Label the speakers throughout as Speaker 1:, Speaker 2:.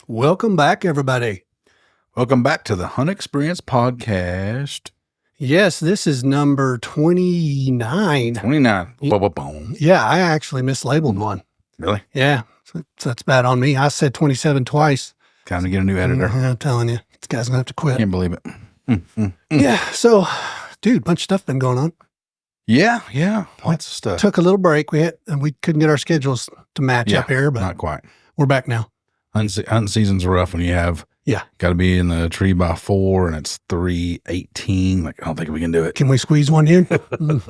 Speaker 1: Welcome back, everybody.
Speaker 2: Welcome back to the Hunt Experience Podcast.
Speaker 1: Yes, this is number 29.
Speaker 2: 29. Boom.
Speaker 1: Yeah, I actually mislabeled one.
Speaker 2: Really?
Speaker 1: Yeah, so that's bad on me. I said 27 twice.
Speaker 2: Time to get a new editor.
Speaker 1: I'm telling you, this guy's going to have to quit.
Speaker 2: Can't believe it.
Speaker 1: Yeah, so, dude, bunch of stuff been going on.
Speaker 2: Yeah. Lots of stuff.
Speaker 1: Took a little break. We couldn't get our schedules to match up here, but
Speaker 2: not quite.
Speaker 1: We're back now.
Speaker 2: Hunting season's rough when you have got to be in the tree by 4 and it's 3:18. Like, I don't think we can do it.
Speaker 1: Can we squeeze one in?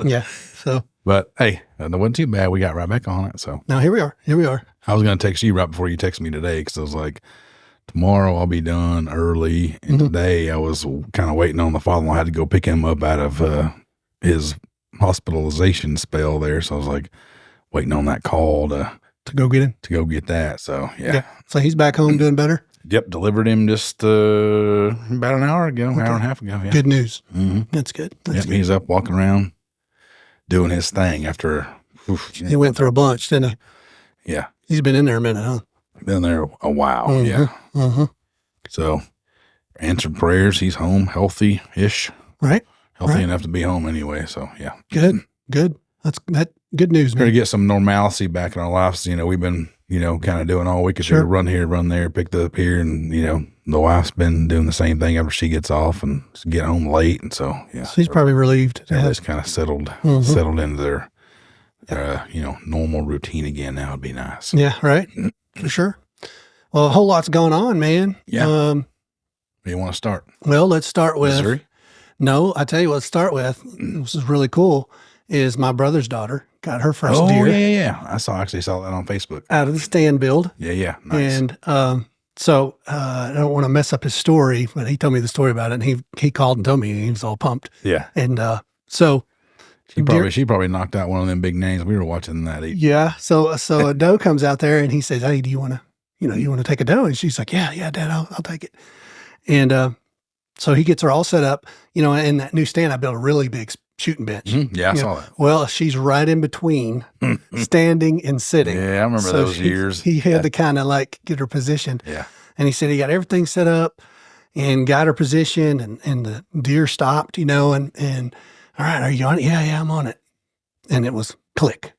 Speaker 1: Yeah. So,
Speaker 2: but hey, it wasn't too bad. We got right back on it. So
Speaker 1: now here we are.
Speaker 2: I was going to text you right before you texted me today because I was like, tomorrow I'll be done early. And today I was kind of waiting on the father-in-law. I had to go pick him up out of his hospitalization spell there. So I was like waiting on that call to
Speaker 1: go get him.
Speaker 2: To go get that. So, yeah.
Speaker 1: So he's back home doing better?
Speaker 2: Yep. Delivered him just about an hour ago, hour and a half ago. Yeah.
Speaker 1: Good news.
Speaker 2: Mm-hmm.
Speaker 1: That's good.
Speaker 2: Yep. He's up walking around doing his thing after.
Speaker 1: He went through a bunch, didn't he?
Speaker 2: Yeah.
Speaker 1: He's been in there a minute, huh?
Speaker 2: Been there a while.
Speaker 1: Mm-hmm.
Speaker 2: Yeah.
Speaker 1: Mm-hmm.
Speaker 2: So answered prayers. He's home, healthy-ish.
Speaker 1: Right.
Speaker 2: Healthy enough to be home anyway. So, yeah.
Speaker 1: Good. That's good news, man.
Speaker 2: We're to get some normalcy back in our lives. We've been, kind of doing all we could do, run here, run there, picked up here. And, the wife's been doing the same thing after she gets off and get home late. And so, yeah.
Speaker 1: She's probably relieved.
Speaker 2: Everybody's kind of settled into their, normal routine again. Now would be nice.
Speaker 1: Yeah, right. For sure. Well, a whole lot's going on, man.
Speaker 2: Yeah. Where do you want to start?
Speaker 1: Well, let's start with
Speaker 2: Missouri?
Speaker 1: No, I tell you what, let's start with. This is really cool. Is my brother's daughter got her first deer.
Speaker 2: Yeah. I actually saw that on Facebook.
Speaker 1: Out of the stand build.
Speaker 2: Yeah. Nice.
Speaker 1: And so I don't want to mess up his story, but he told me the story about it, and he called and told me, and he was all pumped.
Speaker 2: Yeah.
Speaker 1: And so
Speaker 2: she probably knocked out one of them big names. We were watching that.
Speaker 1: Yeah. So a doe comes out there, and he says, "Hey, do you want to, you want to take a doe?" And she's like, "Yeah, Dad, I'll take it." And so he gets her all set up. In that new stand, I built a really big shooting bench.
Speaker 2: Mm-hmm. Yeah, I saw that.
Speaker 1: Well, she's right in between standing and sitting.
Speaker 2: Yeah, I remember those years.
Speaker 1: He had to kind of like get her positioned.
Speaker 2: Yeah.
Speaker 1: And he said he got everything set up and got her positioned, and the deer stopped, and all right, are you on it? Yeah, I'm on it. And it was click.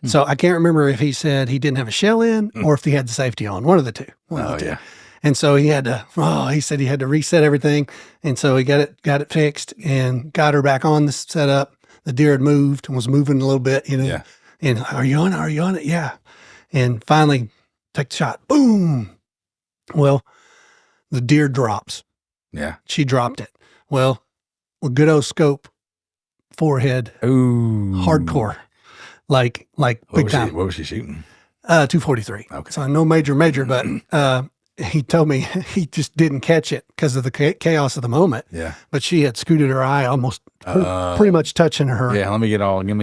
Speaker 1: So I can't remember if he said he didn't have a shell in or if he had the safety on. One of the two.
Speaker 2: Yeah.
Speaker 1: And so he had to, he said he had to reset everything. And so he got it fixed and got her back on the setup. The deer had moved and was moving a little bit,
Speaker 2: Yeah.
Speaker 1: And are you on it? Are you on it? Yeah. And finally take the shot. Boom. Well, the deer drops.
Speaker 2: Yeah.
Speaker 1: She dropped it. Well, a good old scope, forehead.
Speaker 2: Ooh.
Speaker 1: Hardcore. Like big time.
Speaker 2: What was she shooting?
Speaker 1: 243.
Speaker 2: Okay.
Speaker 1: So no major, but he told me he just didn't catch it because of the chaos of the moment.
Speaker 2: Yeah.
Speaker 1: But she had scooted her eye almost pretty much touching her.
Speaker 2: Yeah. Let me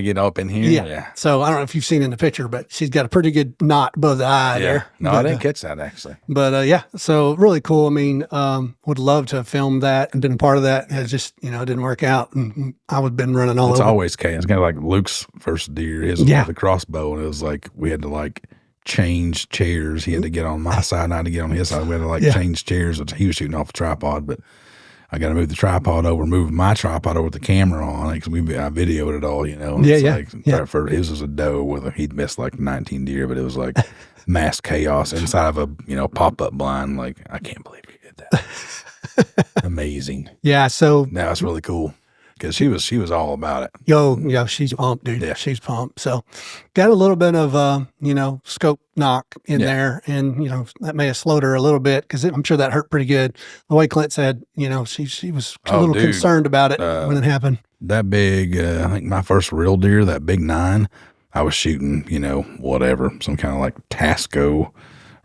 Speaker 2: get up in here. Yeah.
Speaker 1: So I don't know if you've seen in the picture, but she's got a pretty good knot above the eye there.
Speaker 2: No, I didn't catch that actually.
Speaker 1: But yeah, so really cool. I mean, would love to have filmed that and been a part of that. It just, it didn't work out. And I would have been running all over.
Speaker 2: It's always chaos. It's kind of like Luke's first deer, his with the crossbow. And it was like, we had to change chairs. He had to get on my side and I had to get on his side. We had to change chairs. He was shooting off a tripod, but I got to move the tripod over, move my tripod over with the camera on it because I videoed it all, His was a doe he'd missed 19 deer, but it was like mass chaos inside of a pop-up blind. Like, I can't believe you did that. Amazing.
Speaker 1: Yeah. So
Speaker 2: now it's really cool. Because she was all about it.
Speaker 1: Yeah, she's pumped, dude. Yeah. She's pumped. So got a little bit of, scope knock in there. And, that may have slowed her a little bit because I'm sure that hurt pretty good. The way Clint said, she was a little concerned about it when it happened.
Speaker 2: That big, I think my first real deer, that big 9, I was shooting, whatever, some kind of Tasco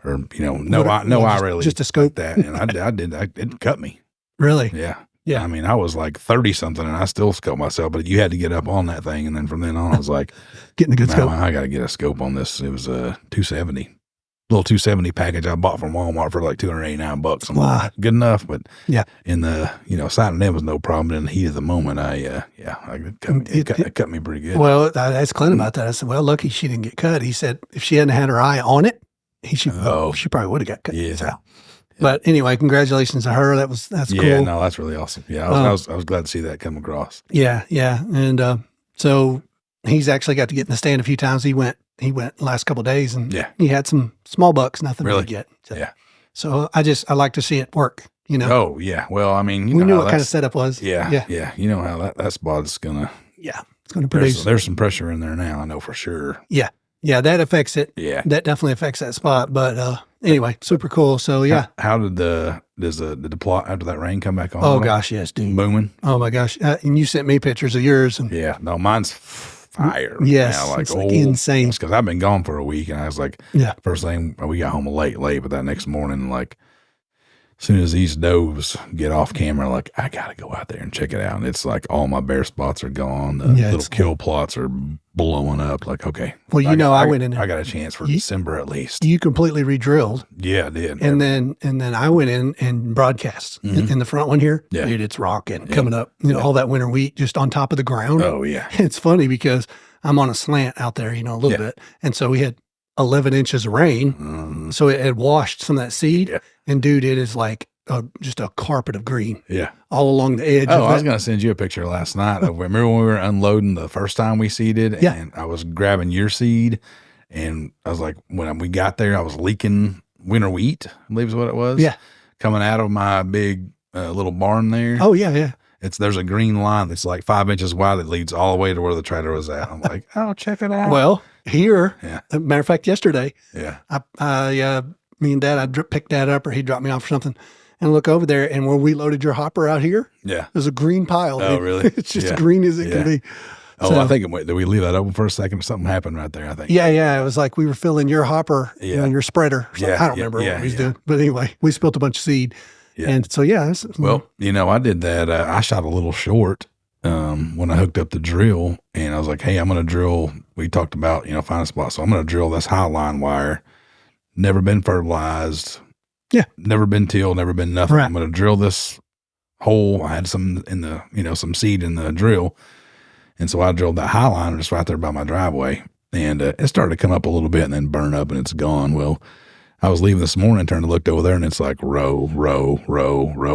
Speaker 2: or, I really.
Speaker 1: Just a scope.
Speaker 2: That. And it cut me.
Speaker 1: Really?
Speaker 2: Yeah.
Speaker 1: Yeah.
Speaker 2: I mean, I was 30 something and I still scoped myself, but you had to get up on that thing. And then from then on, I was like,
Speaker 1: getting a good scope.
Speaker 2: I got to get a scope on this. It was a 270, little 270 package I bought from Walmart for $289. I'm like, good enough. But in the, sighting them was no problem. In the heat of the moment, it cut me pretty good.
Speaker 1: Well, I asked Clint about that. I said, well, lucky she didn't get cut. He said, if she hadn't had her eye on it, she probably would have got cut.
Speaker 2: Yeah.
Speaker 1: So. But anyway, congratulations to her. That's cool.
Speaker 2: Yeah, no, that's really awesome. Yeah, I was glad to see that come across.
Speaker 1: Yeah, and so he's actually got to get in the stand a few times. He went last couple of days, and he had some small bucks, nothing
Speaker 2: really
Speaker 1: big yet. So,
Speaker 2: yeah.
Speaker 1: So I like to see it work. You know.
Speaker 2: Oh yeah. Well, I mean,
Speaker 1: we knew what kind of setup was.
Speaker 2: Yeah. You know how that spot's gonna.
Speaker 1: Yeah, it's gonna produce.
Speaker 2: There's some pressure in there now. I know for sure.
Speaker 1: Yeah. Yeah, that affects it.
Speaker 2: Yeah.
Speaker 1: That definitely affects that spot. But anyway, super cool. So yeah.
Speaker 2: How did the plot after that rain come back on?
Speaker 1: Oh gosh, yes, dude.
Speaker 2: Booming.
Speaker 1: Oh my gosh. And you sent me pictures of yours. And
Speaker 2: yeah. No, mine's fire.
Speaker 1: Yes.
Speaker 2: Now,
Speaker 1: it's like insane.
Speaker 2: Because I've been gone for a week, and I was like, first thing we got home late, but that next morning, like, as soon as these does get off camera, like, I got to go out there and check it out. And it's like all my bare spots are gone. The little kill plots are blowing up. Like, okay.
Speaker 1: Well, I went in.
Speaker 2: I got a chance for December at least.
Speaker 1: You completely re-drilled.
Speaker 2: Yeah, I did.
Speaker 1: And then I went in and broadcast in the front one here.
Speaker 2: Yeah.
Speaker 1: Dude, it's rocking coming up. You know, all that winter wheat just on top of the ground.
Speaker 2: Oh, yeah.
Speaker 1: It's funny because I'm on a slant out there, you know, a little bit. And so we had 11 inches of rain. So it had washed some of that seed. Yeah. And dude, it is like just a carpet of green.
Speaker 2: Yeah.
Speaker 1: All along the edge.
Speaker 2: Oh, I was going to send you a picture last night. Remember when we were unloading the first time we seeded?
Speaker 1: Yeah.
Speaker 2: And I was grabbing your seed, and I was like, when we got there, I was leaking winter wheat, I believe is what it was.
Speaker 1: Yeah.
Speaker 2: Coming out of my big little barn there.
Speaker 1: Oh, yeah, yeah.
Speaker 2: There's a green line that's like 5 inches wide that leads all the way to where the trailer was at. I'm like, oh, check it out.
Speaker 1: Well, here, matter of fact, yesterday, me and Dad, picked Dad up, or he dropped me off or something, and look over there, and where we loaded your hopper out here, there's a green pile.
Speaker 2: Oh, really?
Speaker 1: It's just green as it can be.
Speaker 2: Oh, so, I think did we leave that open for a second? Something happened right there, I think.
Speaker 1: Yeah. It was like we were filling your hopper, your spreader. I don't remember what we was doing. But anyway, we spilled a bunch of seed. Yeah. And so, well,
Speaker 2: I did that. I shot a little short when I hooked up the drill, and I was like, hey, I'm going to drill. We talked about, find a spot. So I'm going to drill this high line wire. Never been fertilized.
Speaker 1: Yeah.
Speaker 2: Never been tilled, never been nothing.
Speaker 1: Right.
Speaker 2: I'm going to drill this hole. I had some in the, some seed in the drill. And so I drilled that high line just right there by my driveway. And it started to come up a little bit and then burn up, and it's gone. Well, I was leaving this morning, turned to look over there, and it's like row,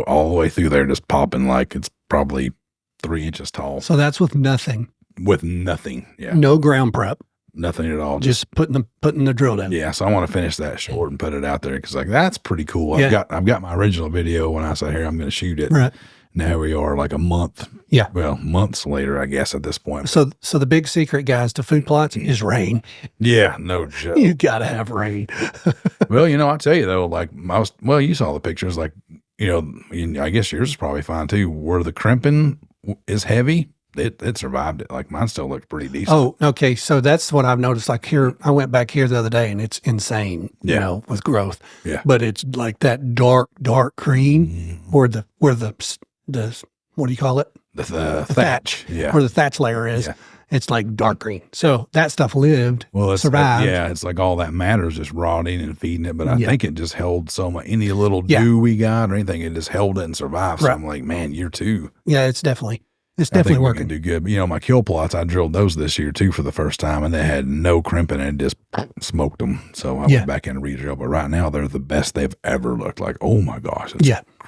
Speaker 2: all the way through there, just popping like it's probably 3 inches tall.
Speaker 1: So that's with nothing.
Speaker 2: With nothing. Yeah.
Speaker 1: No ground prep.
Speaker 2: Nothing at all.
Speaker 1: Just putting the drill down.
Speaker 2: Yeah, so I want to finish that short and put it out there because that's pretty cool. I've got my original video when I said, here, I'm going to shoot it.
Speaker 1: Right.
Speaker 2: Now we are like a month. Yeah. Well, months later, I guess, at this point.
Speaker 1: So the big secret, guys, to food plots is rain.
Speaker 2: Yeah, no joke.
Speaker 1: You got to have rain.
Speaker 2: Well, I'll tell you though, like you saw the pictures, like, I guess yours is probably fine too. Where the crimping is heavy, it survived it. Like mine still looks pretty decent.
Speaker 1: Oh, okay. So that's what I've noticed. Like here, I went back here the other day, and it's insane, with growth. Yeah. But it's like that dark green, or the what do you call it?
Speaker 2: The thatch. Yeah.
Speaker 1: Where the thatch layer is. Yeah. It's like dark green. So that stuff lived, survived.
Speaker 2: It's like all that matters just rotting and feeding it. But I think it just held so much, any little dew we got or anything, it just held it and survived. So I'm like, man, year 2.
Speaker 1: Yeah, it's definitely working.
Speaker 2: We can do good. But, my kill plots, I drilled those this year too for the first time, and they had no crimping and just smoked them. So I went back in and re-drilled. But right now, they're the best they've ever looked. Like, oh my gosh.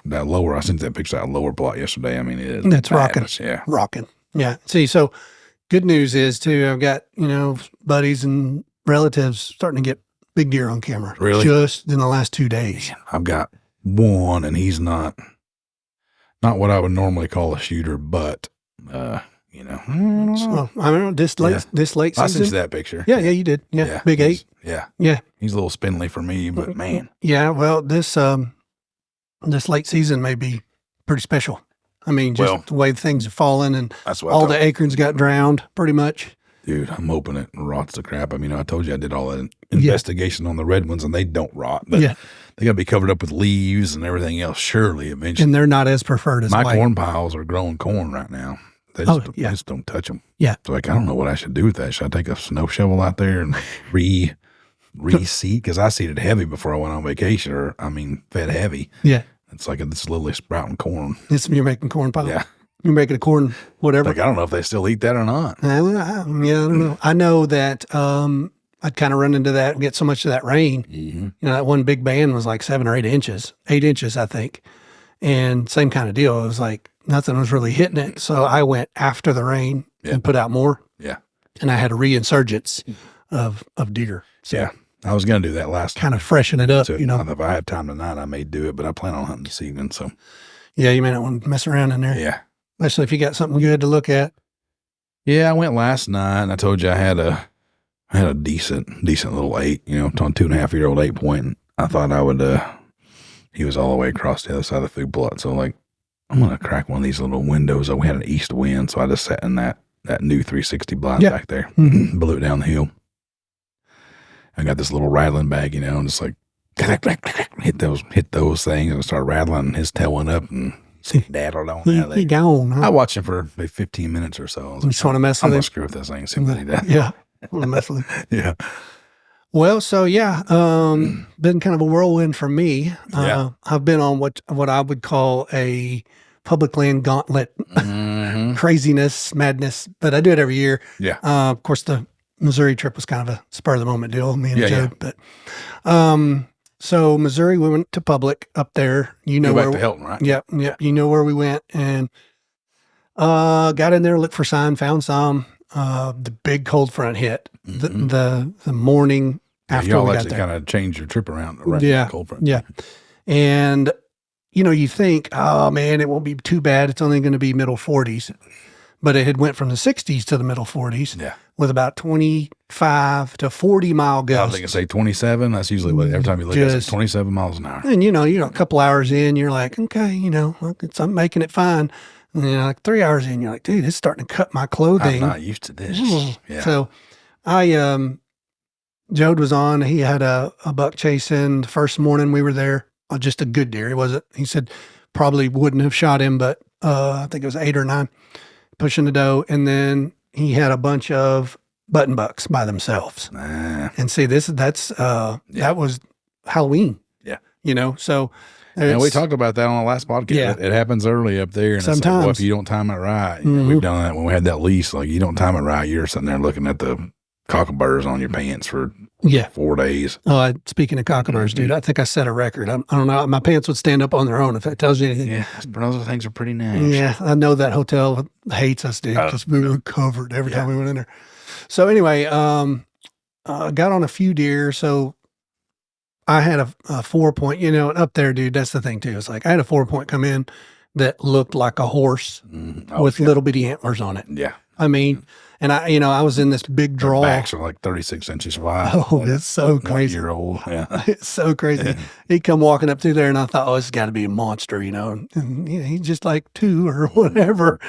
Speaker 2: That lower, I sent that picture of that lower plot yesterday. I mean, it is.
Speaker 1: That's rocking.
Speaker 2: Yeah.
Speaker 1: Rocking. Yeah. See, so good news is too, I've got, buddies and relatives starting to get big deer on camera.
Speaker 2: Really?
Speaker 1: Just in the last 2 days.
Speaker 2: I've got one, and he's not what I would normally call a shooter, but I don't know.
Speaker 1: So, I don't know, this late season.
Speaker 2: I sent you that picture.
Speaker 1: Yeah, you did. Yeah. Big 8.
Speaker 2: Yeah.
Speaker 1: Yeah.
Speaker 2: He's a little spindly for me, but man.
Speaker 1: Yeah. Well, this late season may be pretty special. I mean, just the way things are falling, and all the acorns got drowned pretty much.
Speaker 2: Dude, I'm hoping it rots the crap. I mean, I told you I did all that investigation on the red ones, and they don't rot, but they got to be covered up with leaves and everything else, surely, eventually.
Speaker 1: And they're not as preferred as
Speaker 2: my corn piles are growing corn right now. They just don't touch them. Yeah. So, like, I don't know what I should do with that. Should I take a snow shovel out there and re-seed? Because I seeded heavy before I went on vacation, fed heavy. Yeah. It's like this literally sprouting corn.
Speaker 1: You're making corn pile.
Speaker 2: Yeah.
Speaker 1: You're making a corn whatever.
Speaker 2: Like, I don't know if they still eat that or not.
Speaker 1: I don't know. I know that I'd kind of run into that and get so much of that rain. You know, that one big band was like 7 or 8 inches, I think. And same kind of deal. It was like nothing was really hitting it. So I went after the rain and put out more.
Speaker 2: Yeah.
Speaker 1: And I had a reinsurgence of deer. So
Speaker 2: yeah. I was going to do that last
Speaker 1: kind of freshen it up, you know.
Speaker 2: If I had time tonight, I may do it, but I plan on hunting this evening. So
Speaker 1: yeah, you may not want to mess around in there.
Speaker 2: Yeah.
Speaker 1: Especially if you got something good to look at.
Speaker 2: Yeah, I went last night and I told you I had a decent little 8, you know, 2.5-year-old 8-point. And I thought I would, he was all the way across the other side of the food plot. So like, I'm going to crack one of these little windows. We had an east wind. So I just sat in that new 360 blind back there, blew it down the hill. I got this little rattling bag, you know, and just like hit those things and start rattling, and his tail went up and daddled on out of there.
Speaker 1: He gone. Huh?
Speaker 2: I watched him for maybe 15 minutes or so.
Speaker 1: You just want to mess with
Speaker 2: I'm
Speaker 1: him?
Speaker 2: going to screw with this thing and see what he does.
Speaker 1: Yeah. Want to mess with him?
Speaker 2: Yeah.
Speaker 1: Well, so yeah, been kind of a whirlwind for me. I've been on what I would call a public land gauntlet, craziness, madness, but I do it every year.
Speaker 2: Yeah.
Speaker 1: Of course, the Missouri trip was kind of a spur of the moment deal, me and Joe. But so Missouri, we went to public up there. You know where?
Speaker 2: To Hilton, right?
Speaker 1: Yep. You know where we went, and got in there, looked for sign, found some. The big cold front hit the morning after
Speaker 2: y'all
Speaker 1: we got
Speaker 2: actually
Speaker 1: there.
Speaker 2: kind of changed your trip around.
Speaker 1: Yeah.
Speaker 2: The cold front.
Speaker 1: Yeah. And, you know, you think, oh man, it won't be too bad. It's only going to be middle 40s. But it had went from the 60s to the middle 40s with about 25 to 40 mile gusts.
Speaker 2: I was going to say 27. That's usually what every time you look at it, it's 27 miles an hour.
Speaker 1: And, you know, a couple hours in, you're like, okay, you know, I'm making it fine. And then like 3 hours in, you're like, dude, it's starting to cut my clothing.
Speaker 2: I'm not used to this. Yeah.
Speaker 1: So Jode was on. He had a buck chasing the first morning we were there. Just a good deer. He said probably wouldn't have shot him, but I think it was 8 or 9 pushing the doe. And then he had a bunch of button bucks by themselves. And see, that was Halloween.
Speaker 2: Yeah.
Speaker 1: You know, so.
Speaker 2: And we talked about that on the last podcast.
Speaker 1: Yeah.
Speaker 2: It happens early up there. And
Speaker 1: sometimes.
Speaker 2: It's like, well, if you don't time it right, we've done that when we had that lease. Like, you don't time it right, you're sitting there looking at the cockaburs on your pants for 4 days.
Speaker 1: Oh, speaking of cockaburs, dude, I think I set a record. I don't know. My pants would stand up on their own if that tells you anything.
Speaker 2: Yeah, those things are pretty nice.
Speaker 1: Yeah, I know that hotel hates us, dude, because we were covered every time we went in there. So anyway, got on a few deer. So I had a 4-point, you know, up there, dude. That's the thing too. It's like I had a 4-point come in that looked like a horse with little bitty antlers on it.
Speaker 2: Yeah.
Speaker 1: I mean, and I was in this big draw.
Speaker 2: Their backs are like 36 inches wide.
Speaker 1: Oh, it's so crazy.
Speaker 2: 1-year-old. Yeah.
Speaker 1: It's so crazy. Yeah. He'd come walking up through there and I thought, oh, it's got to be a monster, you know. And he's just like 2 or whatever.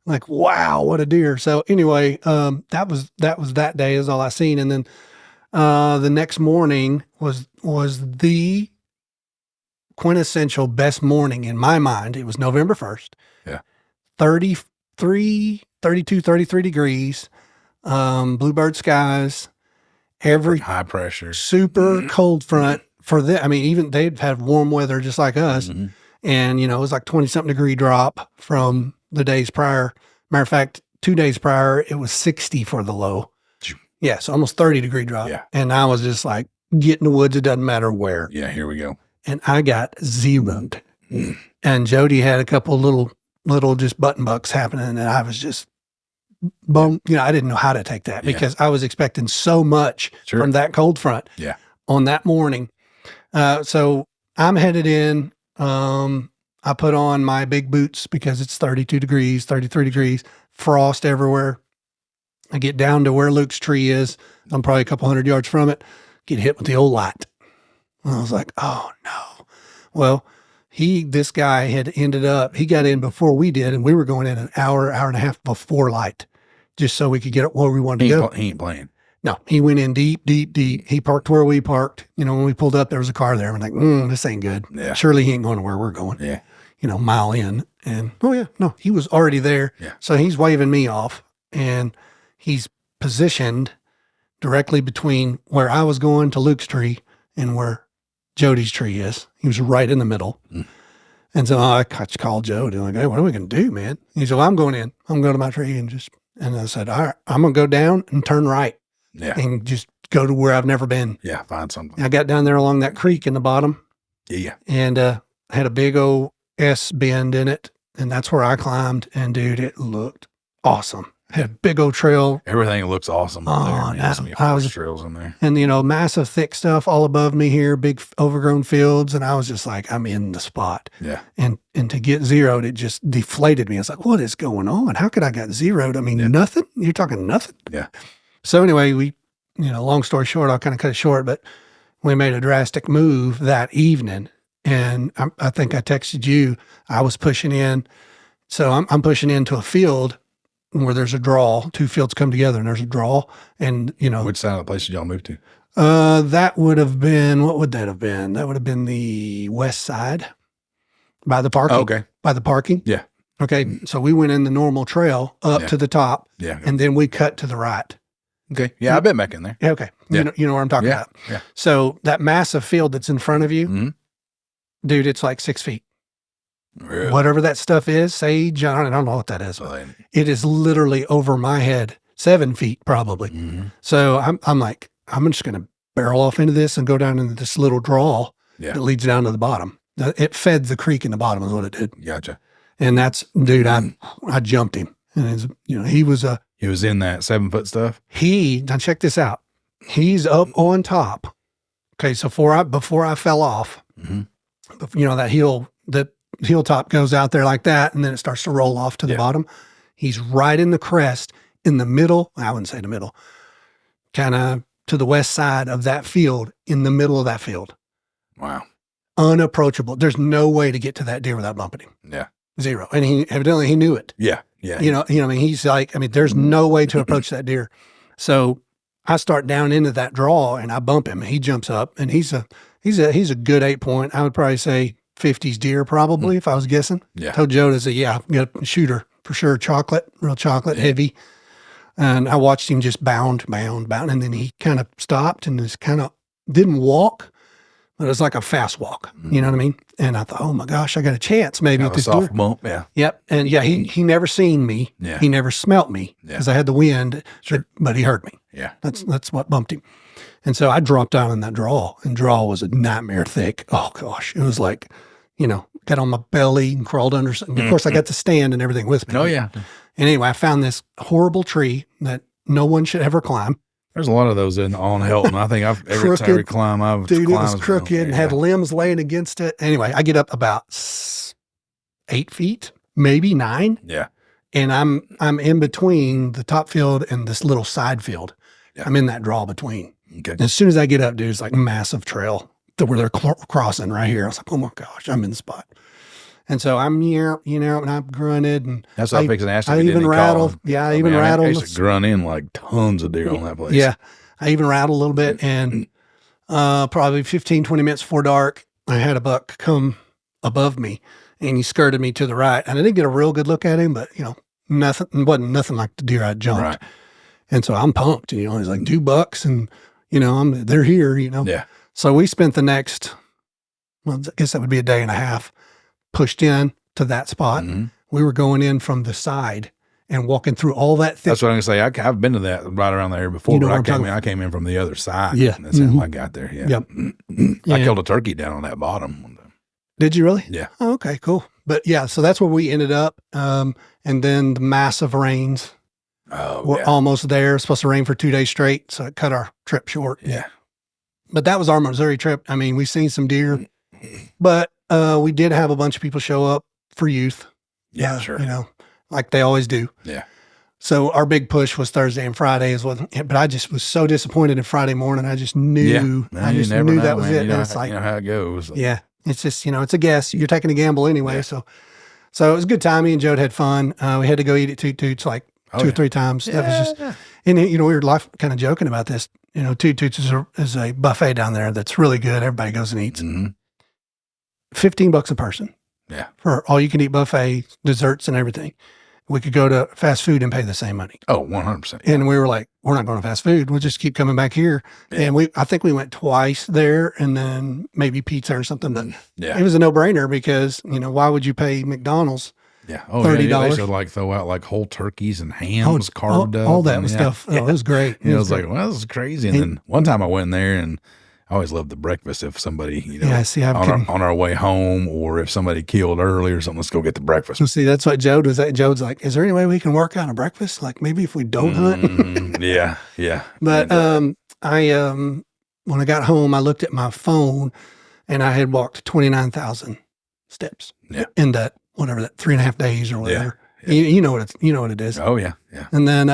Speaker 1: Like, wow, what a deer. So anyway, that was that day is all I seen. And then the next morning was the quintessential best morning in my mind. It was November 1st.
Speaker 2: Yeah.
Speaker 1: 32, 33 degrees, bluebird skies, every
Speaker 2: high pressure,
Speaker 1: super cold front for them. I mean, even they'd had warm weather just like us. And, you know, it was like 20-something degree drop from the days prior. Matter of fact, 2 days prior, it was 60 for the low. Yeah, so almost 30-degree drop.
Speaker 2: Yeah.
Speaker 1: And I was just like, get in the woods, it doesn't matter where.
Speaker 2: Yeah, here we go.
Speaker 1: And I got zeroed. And Jody had a couple little just button bucks happening, and I was just bummed. You know, I didn't know how to take that because I was expecting so much from that cold front on that morning. So I'm headed in. I put on my big boots because it's 32 degrees, 33 degrees, frost everywhere. I get down to where Luke's tree is. I'm probably a couple 100 yards from it. Get hit with the old light. And I was like, oh no. Well, this guy had ended up, he got in before we did, and we were going in an hour and a half before light, just so we could get where we wanted to go.
Speaker 2: He ain't playing.
Speaker 1: No, he went in deep. He parked where we parked. You know, when we pulled up, there was a car there. I'm like, this ain't good.
Speaker 2: Yeah.
Speaker 1: Surely he ain't going to where we're going.
Speaker 2: Yeah.
Speaker 1: You know, mile in. And, no, he was already there.
Speaker 2: Yeah.
Speaker 1: So he's waving me off, and he's positioned directly between where I was going to Luke's tree and where Jody's tree is. He was right in the middle. And so I called Jody. I'm like, hey, what are we going to do, man? He said, well, I'm going in. I'm going to my tree and I said, all right, I'm going to go down and turn right.
Speaker 2: Yeah.
Speaker 1: And just go to where I've never been.
Speaker 2: Yeah, find something.
Speaker 1: I got down there along that creek in the bottom.
Speaker 2: Yeah.
Speaker 1: And had a big old S bend in it. And that's where I climbed. And dude, it looked awesome. Had a big old trail.
Speaker 2: Everything looks awesome up there.
Speaker 1: Oh,
Speaker 2: Some
Speaker 1: I was
Speaker 2: trails in there.
Speaker 1: And, massive, thick stuff all above me here, big overgrown fields. And I was just like, I'm in the spot.
Speaker 2: Yeah.
Speaker 1: And to get zeroed, it just deflated me. I was like, what is going on? How could I get zeroed? I mean, nothing? You're talking nothing?
Speaker 2: Yeah.
Speaker 1: So anyway, we, long story short, I'll kind of cut it short, but we made a drastic move that evening. And I think I texted you, I was pushing in. So I'm pushing into a field where there's a draw, two fields come together and there's a draw. And,
Speaker 2: Which side of the place did y'all move to?
Speaker 1: That would have been, what would that have been? That would have been the west side by the parking.
Speaker 2: Oh, okay.
Speaker 1: By the parking.
Speaker 2: Yeah.
Speaker 1: Okay. So we went in the normal trail up to the top.
Speaker 2: Yeah.
Speaker 1: And then we cut to the right.
Speaker 2: Okay. Yeah. I've been back in there.
Speaker 1: Okay.
Speaker 2: Yeah.
Speaker 1: You know what I'm talking about.
Speaker 2: Yeah.
Speaker 1: So that massive field that's in front of you, dude, it's like 6 feet.
Speaker 2: Really?
Speaker 1: Whatever that stuff is, sage, I don't know what that is. It is literally over my head, 7 feet probably. So I'm like, I'm just going to barrel off into this and go down into this little draw that leads down to the bottom. It fed the creek in the bottom is what it did.
Speaker 2: Gotcha.
Speaker 1: And that's, dude, I jumped him. And he was
Speaker 2: in that 7 foot stuff.
Speaker 1: Now check this out. He's up on top. Okay. So before I fell off, that hilltop goes out there like that, and then it starts to roll off to the bottom. He's right in the crest in the middle. I wouldn't say the middle, kind of to the west side of that field, in the middle of that field.
Speaker 2: Wow.
Speaker 1: Unapproachable. There's no way to get to that deer without bumping him.
Speaker 2: Yeah.
Speaker 1: Zero. And evidently he knew it.
Speaker 2: Yeah. Yeah.
Speaker 1: He's like, there's no way to approach that deer. So I start down into that draw and I bump him and he jumps up, and he's a good 8 point. I would probably say 50s deer probably if I was guessing.
Speaker 2: Yeah.
Speaker 1: Told Joe to say, got a shooter for sure. Real chocolate, heavy. And I watched him just bound. And then he kind of stopped and just kind of didn't walk, but it was like a fast walk. You know what I mean? And I thought, oh my gosh, I got a chance maybe
Speaker 2: at
Speaker 1: this
Speaker 2: soft
Speaker 1: deer.
Speaker 2: bump. Yeah.
Speaker 1: Yep. And he never seen me.
Speaker 2: Yeah.
Speaker 1: He never smelt me because I had the wind, but he heard me.
Speaker 2: Yeah.
Speaker 1: That's what bumped him. And so I dropped down in that draw, and draw was a nightmare thick. Oh gosh. It was like, got on my belly and crawled under something. Of course I got to stand and everything with me.
Speaker 2: Oh yeah.
Speaker 1: And anyway, I found this horrible tree that no one should ever climb.
Speaker 2: There's a lot of those on Helton. I think every time we climb,
Speaker 1: it was crooked and had limbs laying against it. Anyway, I get up about 8 feet, maybe 9.
Speaker 2: Yeah.
Speaker 1: And I'm in between the top field and this little side field. Yeah. I'm in that draw between.
Speaker 2: Okay.
Speaker 1: And as soon as I get up, dude, it's like a massive trail where they're crossing right here. I was like, oh my gosh, I'm in the spot. And so I'm here, and I've grunted, and
Speaker 2: that's what I fixed and asked.
Speaker 1: I even rattled. Yeah, I even rattled.
Speaker 2: I used to grunt in like tons of deer on that place.
Speaker 1: Yeah, I even rattled a little bit, and probably 15, 20 minutes before dark, I had a buck come above me, and he skirted me to the right, and I didn't get a real good look at him, but wasn't nothing like the deer I jumped.
Speaker 2: Right.
Speaker 1: And so I'm pumped. He's like 2 bucks, and they're here.
Speaker 2: Yeah.
Speaker 1: So we spent the next, I guess that would be a day and a half, pushed in to that spot. We were going in from the side and walking through all that thick.
Speaker 2: That's what I'm going to say. I've been to that right around there before, but I came in from the other side.
Speaker 1: Yeah.
Speaker 2: And that's how I got there. Yeah.
Speaker 1: Yep.
Speaker 2: I killed a turkey down on that bottom one time.
Speaker 1: Did you really?
Speaker 2: Yeah.
Speaker 1: Oh, okay, cool. But yeah, so that's where we ended up. And then the massive rains were almost there. It was supposed to rain for 2 days straight. So it cut our trip short.
Speaker 2: Yeah.
Speaker 1: But that was our Missouri trip. I mean, we seen some deer, but we did have a bunch of people show up for youth.
Speaker 2: Yeah, sure.
Speaker 1: Like they always do.
Speaker 2: Yeah.
Speaker 1: So our big push was Thursday and Friday but I just was so disappointed in Friday morning. I just knew, that was it.
Speaker 2: It's like, how it goes.
Speaker 1: Yeah. It's just, it's a guess. You're taking a gamble anyway. Yeah. So it was a good time. Me and Joe had fun. We had to go eat at Toot Toots like 2 or 3 times.
Speaker 2: Yeah.
Speaker 1: That was just, and we were kind of joking about this. Toot Toots is a buffet down there that's really good. Everybody goes and eats. $15 a person.
Speaker 2: Yeah.
Speaker 1: For all you can eat buffet, desserts and everything. We could go to fast food and pay the same money.
Speaker 2: Oh, 100%.
Speaker 1: And we were like, we're not going to fast food. We'll just keep coming back here. Yeah. And I think we went twice there and then maybe pizza or something. But it was a no brainer because, why would you pay McDonald's
Speaker 2: Yeah. Oh,
Speaker 1: $30.
Speaker 2: Yeah. They used to like throw out like whole turkeys and hams carved up.
Speaker 1: All that was stuff. Oh, it was great.
Speaker 2: I was like, well, this is crazy. And then one time I went in there and I always loved the breakfast. If somebody, on our way home, or if somebody killed early or something, let's go get the breakfast.
Speaker 1: So see, that's what Jode was at. Jode's like, is there any way we can work out a breakfast? Like maybe if we don't hunt?
Speaker 2: Yeah.
Speaker 1: But when I got home, I looked at my phone and I had walked 29,000 steps in that, whatever, that 3.5 days or whatever.
Speaker 2: Yeah.
Speaker 1: You know what it is.
Speaker 2: Oh yeah.
Speaker 1: And then,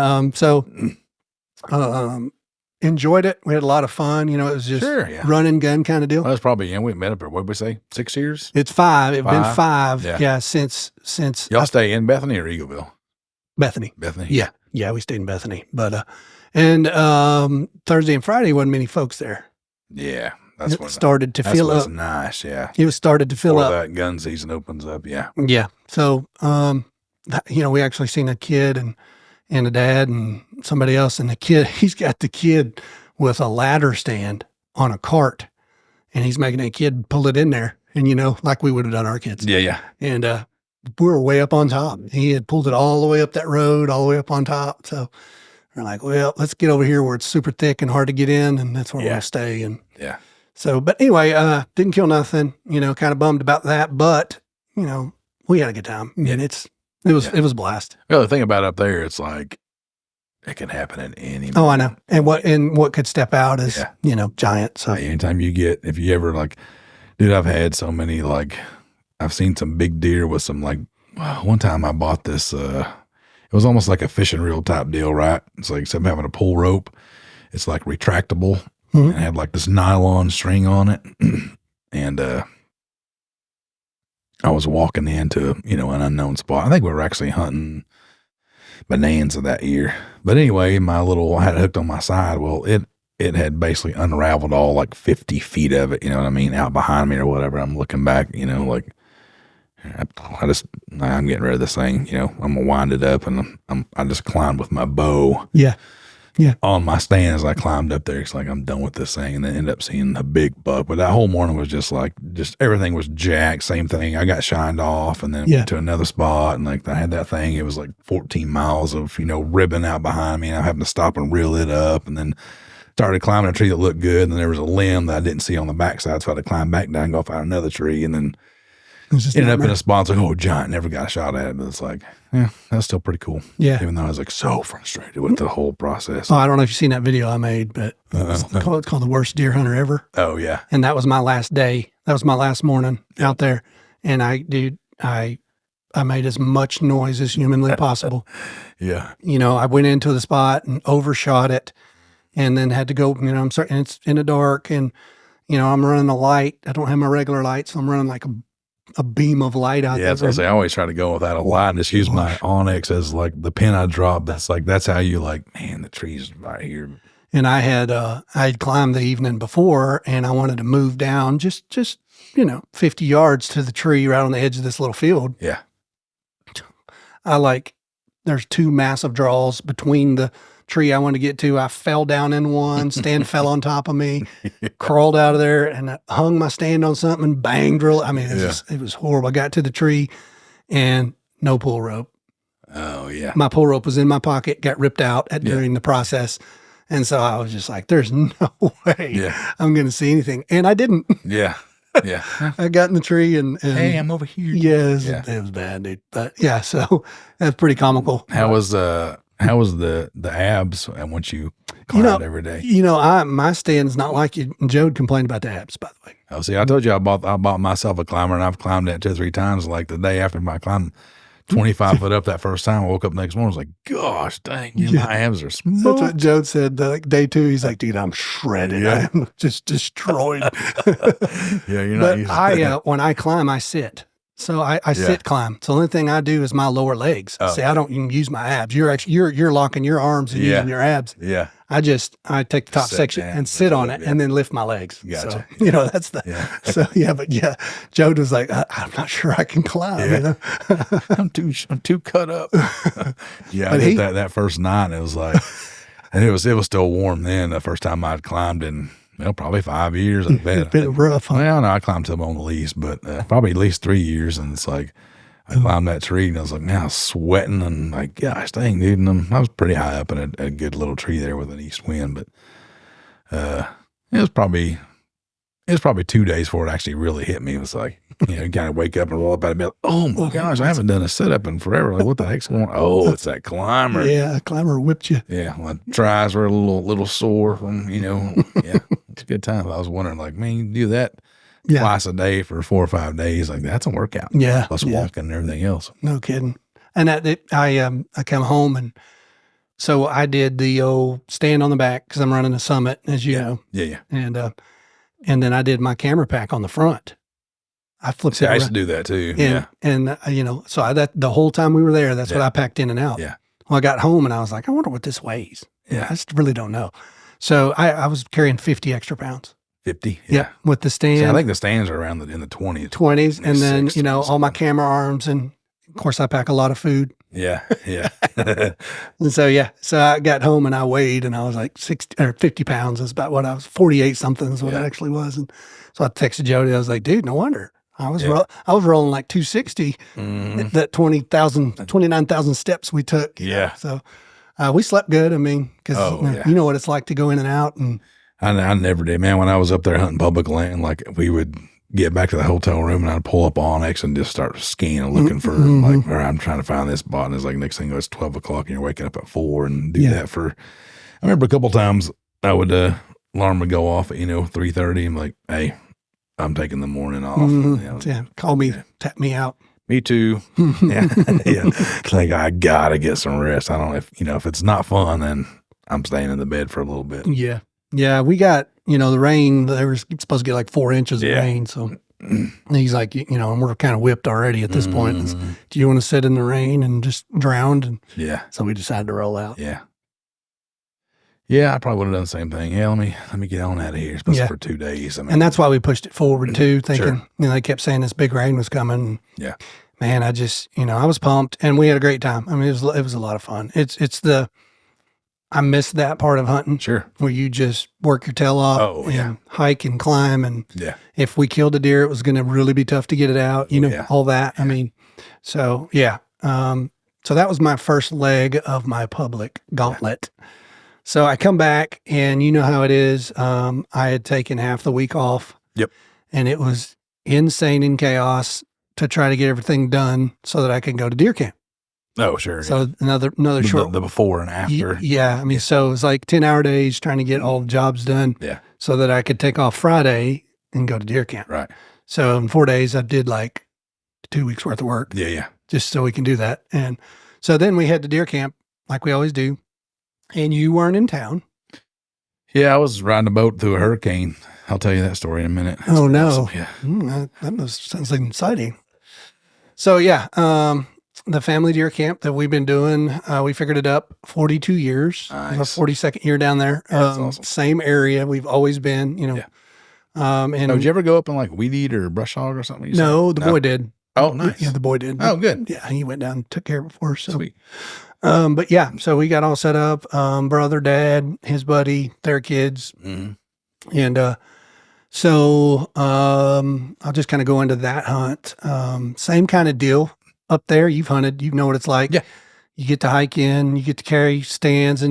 Speaker 1: enjoyed it. We had a lot of fun. It was just run and gun kind of deal.
Speaker 2: Well, that's probably, we met up there. What did we say? 6 years?
Speaker 1: It's 5. It's been 5. Yeah. Since
Speaker 2: y'all stay in Bethany or Eagleville?
Speaker 1: Bethany.
Speaker 2: Yeah.
Speaker 1: Yeah. We stayed in Bethany, but, Thursday and Friday wasn't many folks there.
Speaker 2: Yeah. That's when
Speaker 1: it started to fill up.
Speaker 2: Nice. Yeah.
Speaker 1: It was started to fill up.
Speaker 2: That gun season opens up. Yeah.
Speaker 1: Yeah. So, we actually seen a kid and a dad and somebody else, and the kid, he's got the kid with a ladder stand on a cart, and he's making a kid pull it in there, and like we would have done our kids.
Speaker 2: Yeah.
Speaker 1: And we were way up on top. He had pulled it all the way up that road, all the way up on top. So we're like, well, let's get over here where it's super thick and hard to get in, and that's where we're gonna stay. And so, but anyway, didn't kill nothing. Kind of bummed about that, but we had a good time. I mean, it was a blast.
Speaker 2: Well, the thing about up there, it's like it can happen at any moment.
Speaker 1: Oh, I know. And what could step out is giant. So
Speaker 2: anytime if you ever like, dude, I've had so many, like, I've seen some big deer with some, like, one time I bought this. It was almost like a fishing reel type deal, right? It's like instead of having a pull rope, it's like retractable and had like this nylon string on it, and I was walking into, an unknown spot. I think we were actually hunting bonanza that year. But anyway, I had it hooked on my side. Well, it had basically unraveled all like 50 feet of it, you know what I mean, out behind me or whatever. I'm looking back, like, I'm getting rid of this thing, I'm going to wind it up, and I just climbed with my bow.
Speaker 1: Yeah.
Speaker 2: On my stand as I climbed up there. It's like, I'm done with this thing. And then ended up seeing a big buck. But that whole morning was just everything was jacked. Same thing. I got shined off and then went to another spot. And like, I had that thing. It was like 14 miles of, ribbon out behind me. And I having to stop and reel it up. And then started climbing a tree that looked good. And then there was a limb that I didn't see on the backside. So I had to climb back down and go find another tree. And then ended up in a spot. It's like, oh, giant, never got a shot at it. But it's like, that's still pretty cool.
Speaker 1: Yeah.
Speaker 2: Even though I was like so frustrated with the whole process.
Speaker 1: Oh, I don't know if you've seen that video I made, but it's called The Worst Deer Hunter Ever.
Speaker 2: Oh, yeah.
Speaker 1: And that was my last day. That was my last morning out there. And I made as much noise as humanly possible.
Speaker 2: Yeah.
Speaker 1: I went into the spot and overshot it, and then had to go, and it's in the dark, and, I'm running a light. I don't have my regular light, so I'm running like a beam of light out there.
Speaker 2: Yeah, that's what I always try to go without a light and just use my Onyx as like the pin I drop. That's how you like, man, the tree's right here.
Speaker 1: And I'd climbed the evening before, and I wanted to move down just 50 yards to the tree right on the edge of this little field.
Speaker 2: Yeah.
Speaker 1: There's 2 massive draws between the tree I wanted to get to. I fell down in one, stand fell on top of me, crawled out of there, and I hung my stand on something and bang, drill. I mean, it was horrible. I got to the tree and no pull rope.
Speaker 2: Oh, yeah.
Speaker 1: My pull rope was in my pocket, got ripped out during the process. And so I was just like, there's no way I'm going to see anything. And I didn't.
Speaker 2: Yeah. Yeah.
Speaker 1: I got in the tree and
Speaker 2: hey, I'm over here.
Speaker 1: Yes, it was bad, dude. But yeah, so that's pretty comical.
Speaker 2: How was the abs and once you climbed every day?
Speaker 1: My stand's not like you. Jode complained about the abs, by the way.
Speaker 2: Oh, see, I told you I bought myself a climber, and I've climbed that 2 or 3 times. Like the day after I climbed 25 foot up that first time, I woke up the next morning, I was like, gosh, dang, my abs are smoked.
Speaker 1: That's what Jode said. Like day 2, he's like, dude, I'm shredded. I'm just destroyed.
Speaker 2: Yeah, you're not.
Speaker 1: But when I climb, I sit. So I sit climb. So the only thing I do is my lower legs. See, I don't even use my abs. You're locking your arms and using your abs.
Speaker 2: Yeah.
Speaker 1: I take the top section and sit on it and then lift my legs.
Speaker 2: Gotcha.
Speaker 1: So, that's the, Jode was like, I'm not sure I can climb.
Speaker 2: I'm too cut up. Yeah. I did that first night. It was like, and it was still warm then. The first time I'd climbed in, probably 5 years. I bet.
Speaker 1: It's been rough. Huh?
Speaker 2: Well, no, I climbed to them on the least, but probably at least 3 years. And it's like, I climbed that tree and I was like, man, I was sweating and like, gosh dang, dude. And I was pretty high up in a good little tree there with an east wind, but it was probably 2 days before it actually really hit me. It was like, you know, you kind of wake up and roll up out of bed. Oh my gosh, I haven't done a sit up in forever. Like, what the heck's going on? Oh, it's that climber.
Speaker 1: Yeah, a climber whipped you.
Speaker 2: Yeah, my thighs were a little sore from, you know, yeah, it's a good time. I was wondering, like, man, you can do that twice a day for 4 or 5 days. Like, that's a workout.
Speaker 1: Yeah.
Speaker 2: Plus walking and everything else.
Speaker 1: No kidding. And I come home, and so I did the old stand on the back because I'm running a summit, as you know.
Speaker 2: Yeah.
Speaker 1: And then I did my camera pack on the front. I flipped it
Speaker 2: I used
Speaker 1: around.
Speaker 2: to do that too.
Speaker 1: And you know, so the whole time we were there, that's what I packed in and out.
Speaker 2: Yeah.
Speaker 1: Well, I got home and I was like, I wonder what this weighs. Yeah. I just really don't know. So I was carrying 50 extra pounds.
Speaker 2: 50?
Speaker 1: Yeah. With the stand.
Speaker 2: See, I think the stands are around in the 20s.
Speaker 1: 20s. And then, you know, all my camera arms, and of course I pack a lot of food.
Speaker 2: Yeah.
Speaker 1: And so I got home and I weighed, and I was like 60 or 50 pounds is about what I was, 48 something is what it actually was. And so I texted Jody. I was like, dude, no wonder. I was rolling like 260 that 29,000 steps we took.
Speaker 2: Yeah.
Speaker 1: So we slept good. I mean, because you know what it's like to go in and out. And
Speaker 2: I never did, man. When I was up there hunting public land, like we would get back to the hotel room and I'd pull up Onyx and just start scanning, looking for like, all right, I'm trying to find this spot. And it's like, next thing it's 12 o'clock and you're waking up at 4 and do that for, I remember a couple times I would, alarm would go off at, 3:30. I'm like, hey, I'm taking the morning off.
Speaker 1: Call me, tap me out.
Speaker 2: Me too. Yeah. It's like, I gotta get some rest. I don't know if it's not fun, then I'm staying in the bed for a little bit.
Speaker 1: Yeah. Yeah. We got, the rain, they were supposed to get like 4 inches of rain. So he's like, and we're kind of whipped already at this point. Do you want to sit in the rain and just drown? And so we decided to roll out.
Speaker 2: Yeah. Yeah, I probably would have done the same thing. Yeah, let me get on out of here, especially for 2 days. I mean,
Speaker 1: and that's why we pushed it forward too, thinking, they kept saying this big rain was coming.
Speaker 2: Yeah.
Speaker 1: Man, I just, I was pumped, and we had a great time. I mean, it was a lot of fun. I miss that part of hunting.
Speaker 2: Sure.
Speaker 1: Where you just work your tail off and hike and climb. And if we killed a deer, it was going to really be tough to get it out, all that. Yeah. I mean, so so that was my first leg of my public gauntlet. Yeah. So I come back, and you know how it is. I had taken half the week off. Yep. And it was insane in chaos to try to get everything done so that I could go to deer camp.
Speaker 2: Oh, sure.
Speaker 1: So another short.
Speaker 2: The before and after.
Speaker 1: Yeah. I mean, so it was like 10-hour days trying to get all the jobs done. Yeah. So that I could take off Friday and go to deer camp.
Speaker 2: Right.
Speaker 1: So in 4 days, I did like 2 weeks worth of work.
Speaker 2: Yeah.
Speaker 1: Just so we can do that. And so then we head to deer camp like we always do. And you weren't in town.
Speaker 2: Yeah, I was riding a boat through a hurricane. I'll tell you that story in a minute. That's
Speaker 1: no.
Speaker 2: Awesome. Yeah.
Speaker 1: That sounds like exciting. So the family deer camp that we've been doing, we figured it up 42 years. Nice. Our 42nd year down there. That's awesome. Same area we've always been,
Speaker 2: Yeah. And did you ever go up and like weed eat or brush hog or something?
Speaker 1: No, the boy did.
Speaker 2: Oh, nice.
Speaker 1: Yeah, the boy did.
Speaker 2: Oh, good.
Speaker 1: Yeah, he went down and took care of it for us. So.
Speaker 2: Sweet.
Speaker 1: But yeah, so we got all set up, brother, dad, his buddy, their kids. Mm-hmm. And, so, I'll just kind of go into that hunt. Same kind of deal up there. You've hunted, you know what it's like.
Speaker 2: Yeah.
Speaker 1: You get to hike in, you get to carry stands,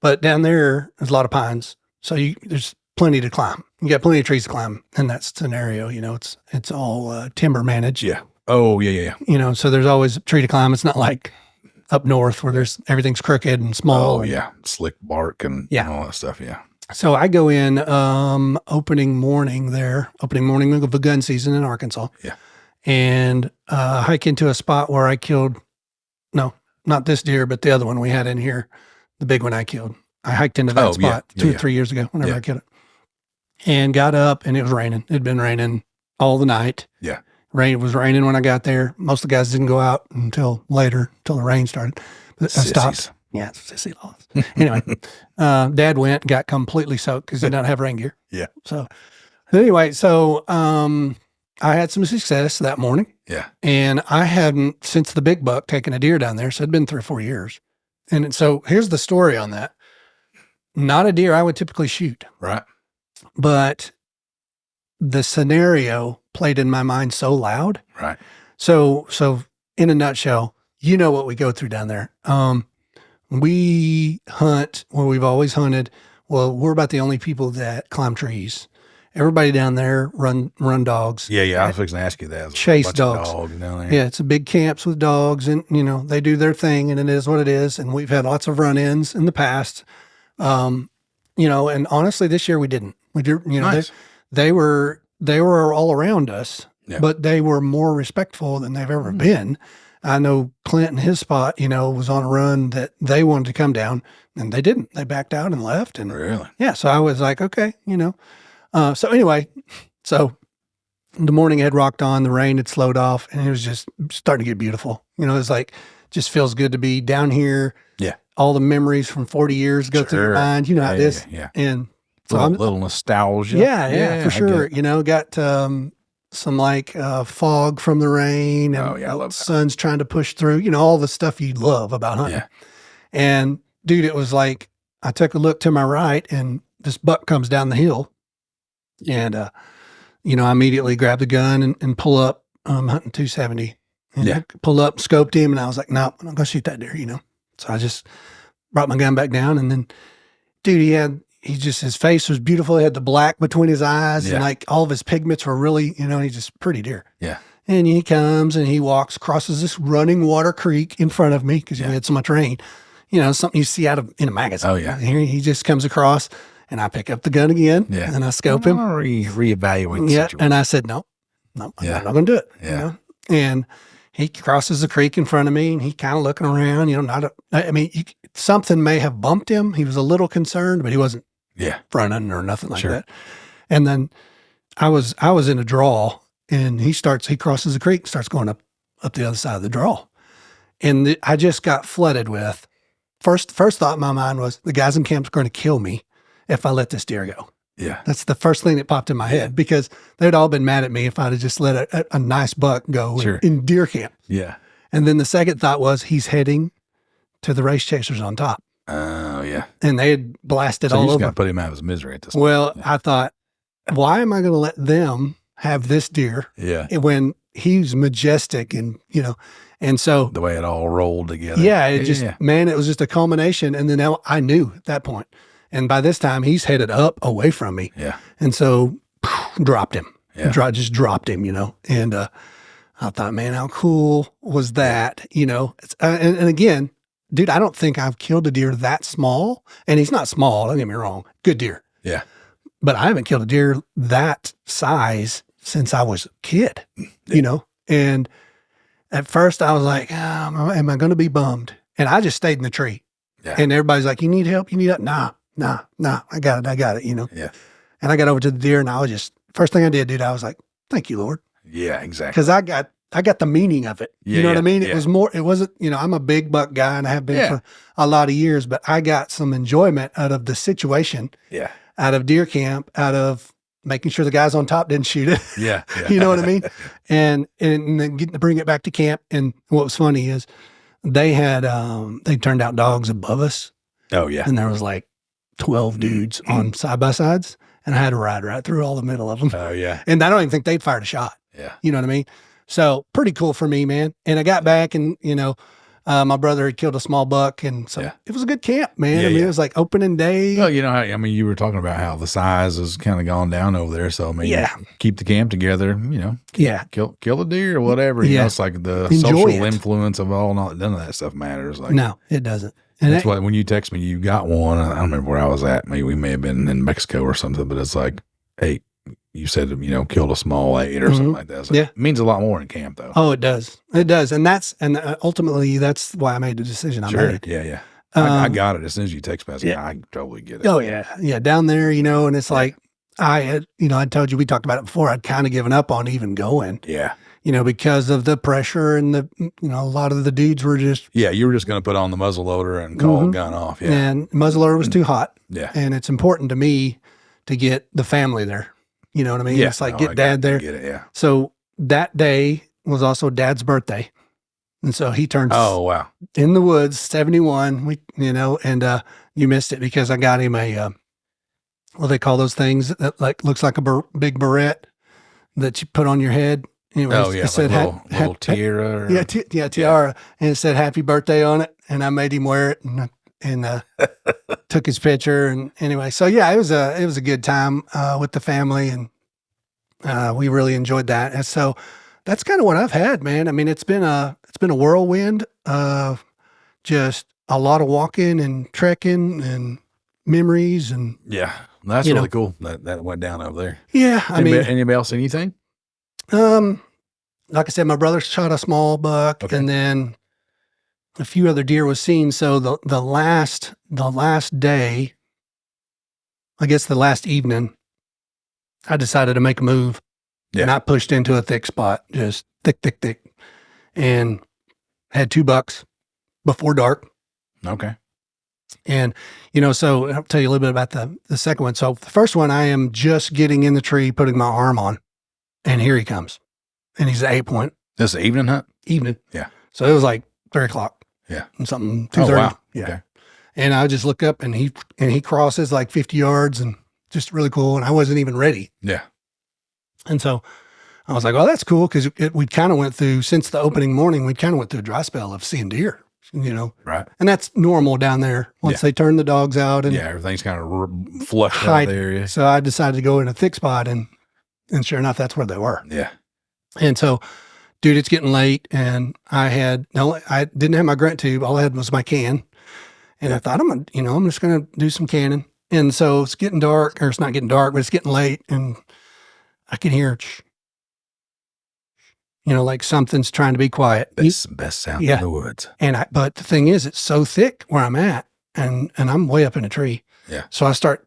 Speaker 1: but down there's a lot of pines. So there's plenty to climb. You got plenty of trees to climb in that scenario. It's all, timber managed.
Speaker 2: Yeah. Oh, yeah.
Speaker 1: So there's always a tree to climb. It's not like up north where everything's crooked and small.
Speaker 2: Oh, yeah. Slick bark and all that stuff. Yeah.
Speaker 1: So I go in opening morning of the gun season in Arkansas.
Speaker 2: Yeah.
Speaker 1: And hike into a spot where I killed, no, not this deer, but the other one we had in here, the big one I killed. I hiked into that spot 2 or 3 years ago whenever I killed it. And got up, and it was raining. It had been raining all the night. Yeah. It was raining when I got there. Most of the guys didn't go out until later, until the rain started. But I stopped. Yeah, sissy laws. Anyway, Dad went and got completely soaked because he did not have rain gear. Yeah. So anyway, I had some success that morning.
Speaker 2: Yeah.
Speaker 1: And I hadn't, since the big buck, taken a deer down there. So it'd been 3 or 4 years. And so here's the story on that. Not a deer I would typically shoot.
Speaker 2: Right.
Speaker 1: But the scenario played in my mind so loud.
Speaker 2: Right.
Speaker 1: So in a nutshell, you know what we go through down there. We hunt where we've always hunted. Well, we're about the only people that climb trees. Everybody down there run dogs.
Speaker 2: Yeah. I was fixing to ask you that.
Speaker 1: Chase dogs.
Speaker 2: Down there.
Speaker 1: Yeah, it's a big camps with dogs, and they do their thing, and it is what it is. And we've had lots of run-ins in the past. And honestly, this year we didn't. We did.
Speaker 2: Nice.
Speaker 1: They were all around us, but they were more respectful than they've ever been. I know Clint and his spot, was on a run that they wanted to come down, and they didn't. They backed out and left. And
Speaker 2: really?
Speaker 1: Yeah. So I was like, okay, So anyway, the morning had rocked on, the rain had slowed off, and it was just starting to get beautiful. It's like, just feels good to be down here.
Speaker 2: Yeah.
Speaker 1: All the memories from 40 years go through your mind. You know how it is.
Speaker 2: Yeah.
Speaker 1: And
Speaker 2: so little nostalgia.
Speaker 1: Yeah, for sure. Got some fog from the rain, and
Speaker 2: I love that.
Speaker 1: sun's trying to push through, all the stuff you love about hunting.
Speaker 2: Yeah.
Speaker 1: And dude, it was like, I took a look to my right, and this buck comes down the hill, and, I immediately grabbed the gun and pull up, hunting 270. And I pulled up, scoped him, and I was like, no, I'm not going to shoot that deer, So I just brought my gun back down, and then, dude, his face was beautiful. He had the black between his eyes, and like all of his pigments were really, he's just pretty deer. Yeah. And he comes and he crosses this running water creek in front of me because we had so much rain. Something you see in a magazine.
Speaker 2: Oh, yeah.
Speaker 1: Here he just comes across, and I pick up the gun again, and I scope him.
Speaker 2: Reevaluate the situation.
Speaker 1: And I said, no, I'm not going to do it.
Speaker 2: Yeah.
Speaker 1: And he crosses the creek in front of me, and he kind of looking around, something may have bumped him. He was a little concerned, but he wasn't fronting or nothing like that. And then I was in a draw, and he crosses the creek, starts going up the other side of the draw. And I just got flooded with, first thought in my mind was, the guys in camp are going to kill me if I let this deer go. Yeah. That's the first thing that popped in my head, because they'd all been mad at me if I'd have just let a nice buck go in deer camp. Yeah. And then the second thought was, he's heading to the race chasers on top.
Speaker 2: Oh, yeah.
Speaker 1: And they had blasted all over.
Speaker 2: So you just got to put him out of his misery at this point.
Speaker 1: Well, I thought, why am I going to let them have this deer when he's majestic and so.
Speaker 2: The way it all rolled together.
Speaker 1: Yeah. It was just a culmination. And then I knew at that point. And by this time, he's headed up away from me. Yeah. And so dropped him. Yeah. Just dropped him, And I thought, man, how cool was that? And again, dude, I don't think I've killed a deer that small. And he's not small, don't get me wrong. Good deer. Yeah. But I haven't killed a deer that size since I was a kid, And at first I was like, am I going to be bummed? And I just stayed in the tree. Yeah. And everybody's like, you need help? You need help? Nah, I got it, Yeah. And I got over to the deer, and I was just, first thing I did, dude, I was like, thank you, Lord.
Speaker 2: Yeah, exactly.
Speaker 1: Because I got the meaning of it. You know what I mean? It wasn't, I'm a big buck guy, and I have been for a lot of years, but I got some enjoyment out of the situation. Yeah. Out of deer camp, out of making sure the guys on top didn't shoot it. Yeah. You know what I mean? And then getting to bring it back to camp. And what was funny is they had, they turned out dogs above us. Oh, yeah. And there was like 12 dudes on side-by-sides, and I had to ride right through all the middle of them. Oh, yeah. And I don't even think they'd fired a shot. Yeah. You know what I mean? So pretty cool for me, man. And I got back, and, my brother had killed a small buck, and so it was a good camp, man. It was like opening day.
Speaker 2: Well, you were talking about how the size has kind of gone down over there. So, keep the camp together, kill the deer or whatever. It's like the social influence of all, none of that stuff matters. Like,
Speaker 1: no, it doesn't.
Speaker 2: And that's why when you text me, you got one. I don't remember where I was at. Maybe we may have been in Mexico or something, but it's like, hey, you said, killed a small 8 or something like that. So it means a lot more in camp, though.
Speaker 1: Oh, it does. It does. And ultimately, that's why I made the decision I made.
Speaker 2: Yeah. I got it as soon as you text me. I said, I totally get it.
Speaker 1: Oh, yeah. Yeah. Down there, and it's like, I had, I told you, we talked about it before. I'd kind of given up on even going. Yeah. Because of the pressure and a lot of the dudes were just.
Speaker 2: Yeah, you were just going to put on the muzzle loader and call the gun off. Yeah.
Speaker 1: And muzzle loader was too hot. Yeah. And it's important to me to get the family there. You know what I mean? Yeah. It's like, get dad there. Get it, yeah. So that day was also Dad's birthday. And so he turned.
Speaker 2: Oh, wow.
Speaker 1: In the woods, 71, and you missed it because I got him a, what do they call those things that looks like a big beret that you put on your head. Anyways,
Speaker 2: yeah,
Speaker 1: it said
Speaker 2: little tiara.
Speaker 1: tiara, and it said "Happy Birthday" on it, and I made him wear it and took his picture. And anyway, so yeah, it was a good time with the family, and we really enjoyed that. And so that's kind of what I've had, man. I mean, it's been a whirlwind of just a lot of walking and trekking and memories, and
Speaker 2: yeah, that's really cool that went down over there.
Speaker 1: Yeah,
Speaker 2: Anybody else anything?
Speaker 1: Like I said, my brother shot a small buck, and then a few other deer was seen. So the last day, I guess the last evening, I decided to make a move, and I pushed into a thick spot, just thick, and had 2 bucks before dark.
Speaker 2: Okay.
Speaker 1: And, so I'll tell you a little bit about the second one. So the first one, I am just getting in the tree, putting my arm on, and here he comes. And he's at 8 point.
Speaker 2: This is evening hunt?
Speaker 1: Evening.
Speaker 2: Yeah.
Speaker 1: So it was like 3 o'clock.
Speaker 2: Yeah.
Speaker 1: And something, 2:30.
Speaker 2: Oh, wow.
Speaker 1: Yeah.
Speaker 2: Okay.
Speaker 1: And I just look up, and he crosses like 50 yards, and just really cool. And I wasn't even ready.
Speaker 2: Yeah.
Speaker 1: And so I was like, well, that's cool. Cause we kind of went through, since the opening morning, we kind of went through a dry spell of seeing deer,
Speaker 2: Right.
Speaker 1: And that's normal down there once they turn the dogs out, and
Speaker 2: everything's kind of flushed out of the area.
Speaker 1: So I decided to go in a thick spot, and sure enough, that's where they were.
Speaker 2: Yeah.
Speaker 1: And so, dude, it's getting late, and I didn't have my grunt tube. All I had was my can. And I thought, I'm just going to do some canning. And so it's getting dark, or it's not getting dark, but it's getting late, and I can hear, like something's trying to be quiet.
Speaker 2: That's the best sound in the woods.
Speaker 1: But the thing is, it's so thick where I'm at, and I'm way up in a tree.
Speaker 2: Yeah.
Speaker 1: So I start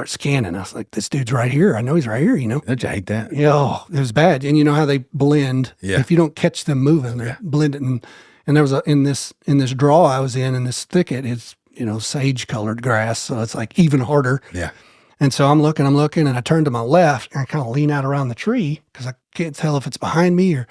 Speaker 1: scanning. I was like, this dude's right here. I know he's right here,
Speaker 2: Don't you hate that?
Speaker 1: Yeah, it was bad. And you know how they blend.
Speaker 2: Yeah.
Speaker 1: If you don't catch them moving, they're blending. And there was in this draw I was in this thicket, it's, sage colored grass. So it's like even harder.
Speaker 2: Yeah.
Speaker 1: And so I'm looking, and I turn to my left, and I kind of lean out around the tree because I can't tell if it's behind me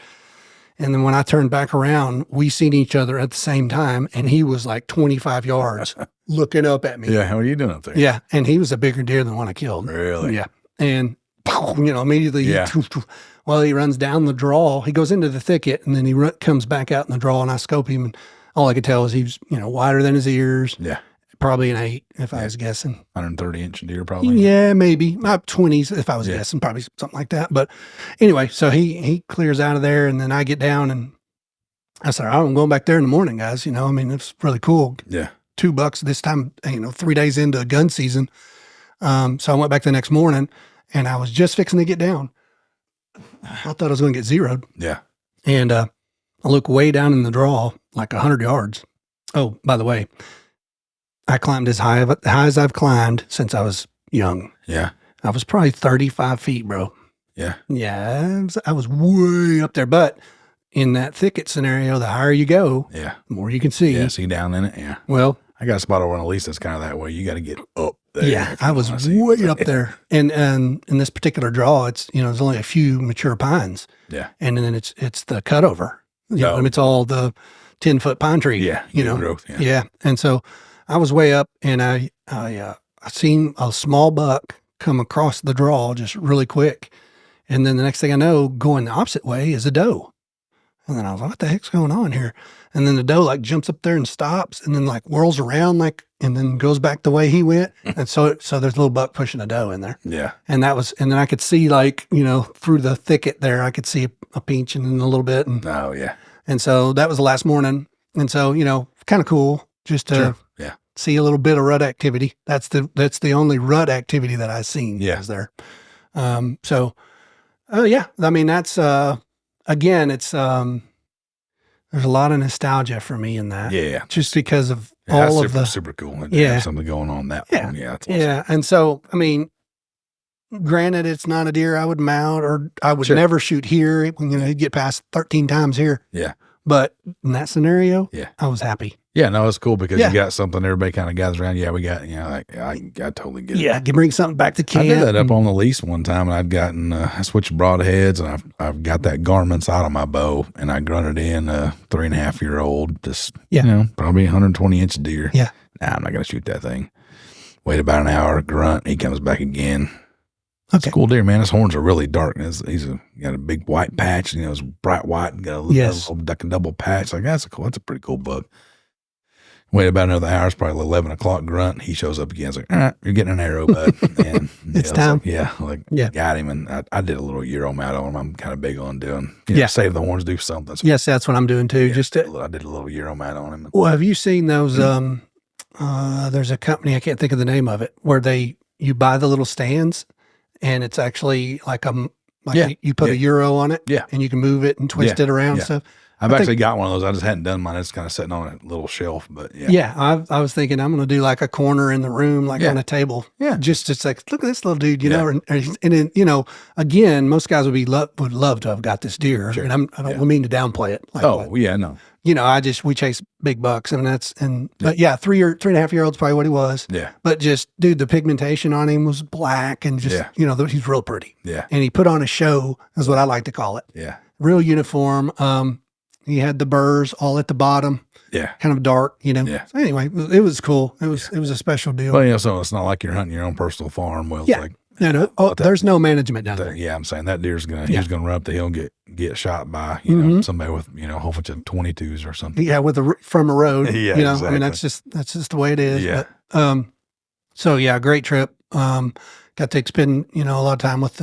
Speaker 1: and then when I turned back around, we seen each other at the same time, and he was like 25 yards looking up at me.
Speaker 2: Yeah, how are you doing up there?
Speaker 1: Yeah, and he was a bigger deer than the one I killed.
Speaker 2: Really?
Speaker 1: Yeah. And, immediately, he runs down the draw. He goes into the thicket, and then he comes back out in the draw, and I scope him, and all I could tell is he was, wider than his ears.
Speaker 2: Yeah.
Speaker 1: Probably an 8, if I was guessing.
Speaker 2: 130-inch deer, probably.
Speaker 1: Yeah, maybe. 20s, if I was guessing, probably something like that. But anyway, so he clears out of there, and then I get down, and I said, I'm going back there in the morning, guys. It's really cool.
Speaker 2: Yeah.
Speaker 1: 2 bucks this time, 3 days into gun season. So I went back the next morning, and I was just fixing to get down. I thought I was going to get zeroed.
Speaker 2: Yeah.
Speaker 1: And I look way down in the draw, like 100 yards. Oh, by the way, I climbed as high as I've climbed since I was young.
Speaker 2: Yeah.
Speaker 1: I was probably 35 feet, bro.
Speaker 2: Yeah.
Speaker 1: Yeah. I was way up there. But in that thicket scenario, the higher you go,
Speaker 2: the
Speaker 1: more you can see.
Speaker 2: Yeah. See down in it. Yeah.
Speaker 1: Well,
Speaker 2: I got a spot over on the lease that's kind of that way. You got to get up there.
Speaker 1: Yeah. I was way up there. And in this particular draw, it's, there's only a few mature pines.
Speaker 2: Yeah.
Speaker 1: And then it's the cutover. It's all the 10-foot pine tree.
Speaker 2: Yeah. Growth. Yeah.
Speaker 1: Yeah. And so I was way up, and I seen a small buck come across the draw just really quick. And then the next thing I know, going the opposite way is a doe. And then I was like, what the heck's going on here? And then the doe like jumps up there and stops, and then like whirls around and then goes back the way he went. And so there's a little buck pushing a doe in there.
Speaker 2: Yeah.
Speaker 1: And then I could see through the thicket there, I could see a pinch and then a little bit. And,
Speaker 2: oh yeah.
Speaker 1: And so that was the last morning. And so, kind of cool just to see a little bit of rut activity. That's the only rut activity that I've seen.
Speaker 2: Yeah.
Speaker 1: Is there. I mean, that's, again, it's, there's a lot of nostalgia for me in that.
Speaker 2: Yeah.
Speaker 1: Just because of all of the
Speaker 2: super cool. And have something going on that.
Speaker 1: Yeah.
Speaker 2: One. Yeah. That's awesome.
Speaker 1: Yeah. And so, I mean, granted, it's not a deer I would mount, or I would never shoot here. He'd get past 13 times here.
Speaker 2: Yeah.
Speaker 1: But in that scenario, I was happy.
Speaker 2: Yeah, no, it's cool because you got something everybody kind of gathers around. Yeah, we got, I totally get it.
Speaker 1: Yeah, you bring something back to camp.
Speaker 2: I did that up on the lease one time, and I'd gotten, I switched broadheads, and I've got that Garmin side on my bow, and I grunted in a 3.5-year-old, just, probably 120-inch deer.
Speaker 1: Yeah.
Speaker 2: Nah, I'm not going to shoot that thing. Wait about an hour, grunt, he comes back again. It's a cool deer, man. His horns are really dark. He's got a big white patch. You know, it's bright white and got a little double patch. Like that's a pretty cool buck. Wait about another hour. It's probably 11 o'clock grunt. He shows up again. It's like, all right, you're getting an arrow, bud. And
Speaker 1: it's time.
Speaker 2: Got him. And I did a little Euro mount on him. I'm kind of big on doing, save the horns, do something. So,
Speaker 1: yes, that's what I'm doing too.
Speaker 2: I did a little Euro mount on him.
Speaker 1: Well, have you seen those? There's a company, I can't think of the name of it, where you buy the little stands and it's actually like you put a Euro on it and you can move it and twist it around and stuff.
Speaker 2: I've actually got one of those. I just hadn't done mine. It's kind of sitting on a little shelf, but
Speaker 1: I was thinking I'm going to do like a corner in the room, like on a table. Yeah. Just like, look at this little dude, you know, and then, you know, again, most guys would love to have got this deer. Sure. And I don't mean to downplay it. Like,
Speaker 2: no.
Speaker 1: You know, we chase big bucks but 3.5-year-old's probably what he was. Yeah. But just, dude, the pigmentation on him was black and just, you know, he's real pretty. Yeah. And he put on a show, is what I like to call it. Yeah. Real uniform. He had the burrs all at the bottom. Yeah. Kind of dark, you know. Yeah. So anyway, it was cool. It was a special deal.
Speaker 2: Well, so it's not like you're hunting your own personal farm. Well, it's like
Speaker 1: there's no management down there.
Speaker 2: Yeah, I'm saying that deer's he's gonna run up the hill and get shot by, you know, somebody with, you know, a whole bunch of 22s or something.
Speaker 1: Yeah, from a road. Yeah, you know, exactly. I mean that's just the way it is. Yeah. But, so yeah, great trip. Got to spend, you know, a lot of time with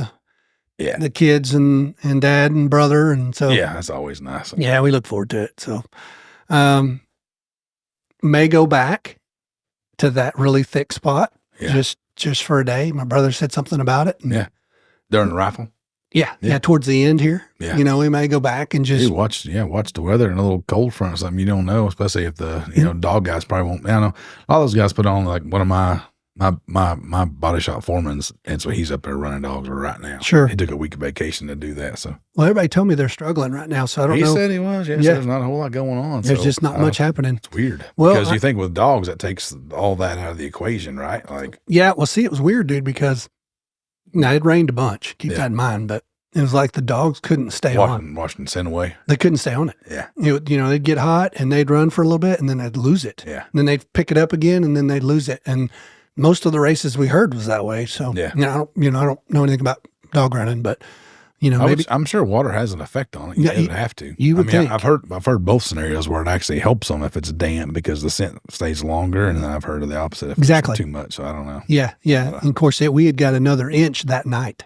Speaker 1: the kids and dad and brother. And so,
Speaker 2: that's always nice.
Speaker 1: Yeah. We look forward to it. So, may go back to that really thick spot just for a day. My brother said something about it. And,
Speaker 2: during the rifle.
Speaker 1: Yeah. Towards the end here, you know, we may go back and just
Speaker 2: watch the weather and a little cold front or something. You don't know, especially if the, you know, dog guys probably won't. I don't know. All those guys put on like one of my body shop foreman's, and so he's up there running dogs right now. Sure. He took a week of vacation to do that. So,
Speaker 1: well, everybody told me they're struggling right now. So I don't know.
Speaker 2: He said he was. Yeah. There's not a whole lot going on.
Speaker 1: There's just not much happening.
Speaker 2: It's weird. Well, because you think with dogs, that takes all that out of the equation, right? Like,
Speaker 1: well, see, it was weird, dude, because now it rained a bunch. Keep that in mind, but it was like the dogs couldn't stay on.
Speaker 2: Washington sent away.
Speaker 1: They couldn't stay on it. Yeah. You know, they'd get hot and they'd run for a little bit and then they'd lose it. Yeah. And then they'd pick it up again and then they'd lose it. And most of the races we heard was that way. So, I don't know anything about dog running, but, you know,
Speaker 2: I'm sure water has an effect on it. It would have to.
Speaker 1: You would think.
Speaker 2: I've heard both scenarios where it actually helps them if it's damp because the scent stays longer. And then I've heard of the opposite if it's too much. So I don't know.
Speaker 1: Yeah. Yeah. And of course, we had got another inch that night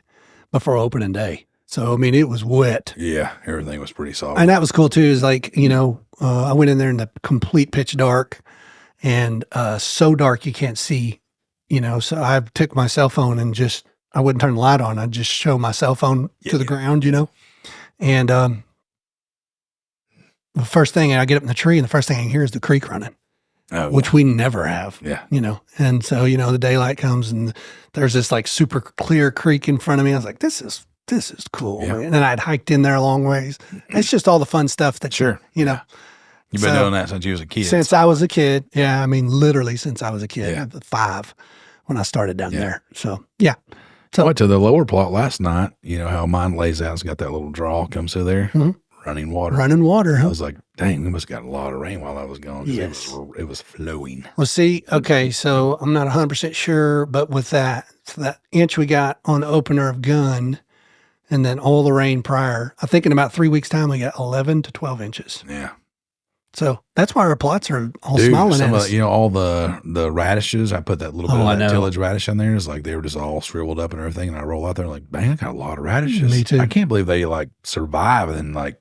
Speaker 1: before opening day. So, I mean, it was wet.
Speaker 2: Yeah. Everything was pretty soft.
Speaker 1: And that was cool too, is like, you know, I went in there in the complete pitch dark and so dark you can't see. You know, so I took my cell phone and I wouldn't turn the light on. I'd just show my cell phone to the ground, you know. And the first thing, I get up in the tree and the first thing I hear is the creek running, which we never have, you know. And so, you know, the daylight comes and there's this like super clear creek in front of me. I was like, this is cool. Yeah. And then I'd hiked in there a long ways. It's just all the fun stuff that, you know.
Speaker 2: You've been doing that since you was a kid.
Speaker 1: Since I was a kid. Yeah. I mean, literally since I was a kid. Yeah. 5 when I started down there. So, yeah. So
Speaker 2: I went to the lower plot last night. You know how mine lays out. It's got that little draw comes through there. Mm-hmm. Running water.
Speaker 1: Huh?
Speaker 2: I was like, dang, we must have got a lot of rain while I was gone.
Speaker 1: Yes.
Speaker 2: It was flowing.
Speaker 1: Well, see, okay, so I'm not 100% sure, but with that inch we got on the opener of gun and then all the rain prior, I think in about 3 weeks' time we got 11 to 12 inches.
Speaker 2: Yeah.
Speaker 1: So that's why our plots are all smiling at us.
Speaker 2: You know, all the radishes, I put that little bit of that tillage radish in there. It's like they were just all shriveled up and everything. And I roll out there like, bang, I got a lot of radishes.
Speaker 1: Me too.
Speaker 2: I can't believe they like survive and like,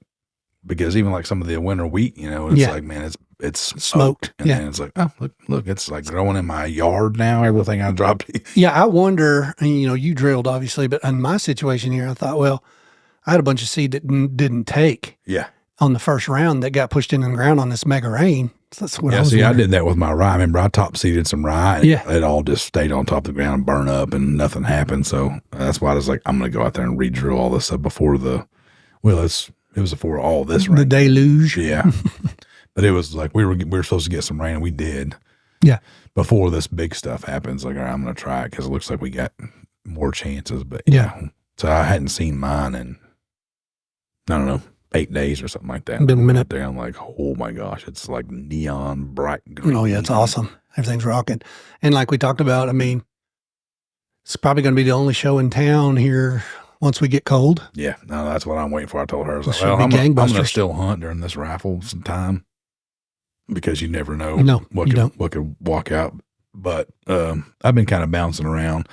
Speaker 2: because even like some of the winter wheat, you know, it's like, man, it's smoked. And then it's like, oh, look, it's like growing in my yard now, everything I dropped.
Speaker 1: Yeah, I wonder, you know, you drilled obviously, but in my situation here, I thought, well, I had a bunch of seed that didn't take. Yeah. On the first round that got pushed in the ground on this mega rain. So that's what I was
Speaker 2: I did that with my rye. I remember I top seeded some rye. And it all just stayed on top of the ground and burned up and nothing happened. So that's why I was like, I'm going to go out there and re-drill all this stuff before it was before all this rain.
Speaker 1: The deluge.
Speaker 2: Yeah. But it was like we were supposed to get some rain and we did.
Speaker 1: Yeah.
Speaker 2: Before this big stuff happens, like, all right, I'm going to try it because it looks like we got more chances. But so I hadn't seen mine in, I don't know, 8 days or something like that.
Speaker 1: Been a minute
Speaker 2: there. I'm like, oh my gosh, it's like neon bright green.
Speaker 1: Oh yeah, it's awesome. Everything's rocking. And like we talked about, I mean, It's probably going to be the only show in town here once we get cold.
Speaker 2: Yeah, no, that's what I'm waiting for. I told her, I was like,
Speaker 1: Should
Speaker 2: well,
Speaker 1: be
Speaker 2: I'm going to
Speaker 1: gangbusters.
Speaker 2: still hunt during this rifle some time because you never know
Speaker 1: No,
Speaker 2: what
Speaker 1: you
Speaker 2: could,
Speaker 1: don't.
Speaker 2: what could walk out. But I've been kind of bouncing around.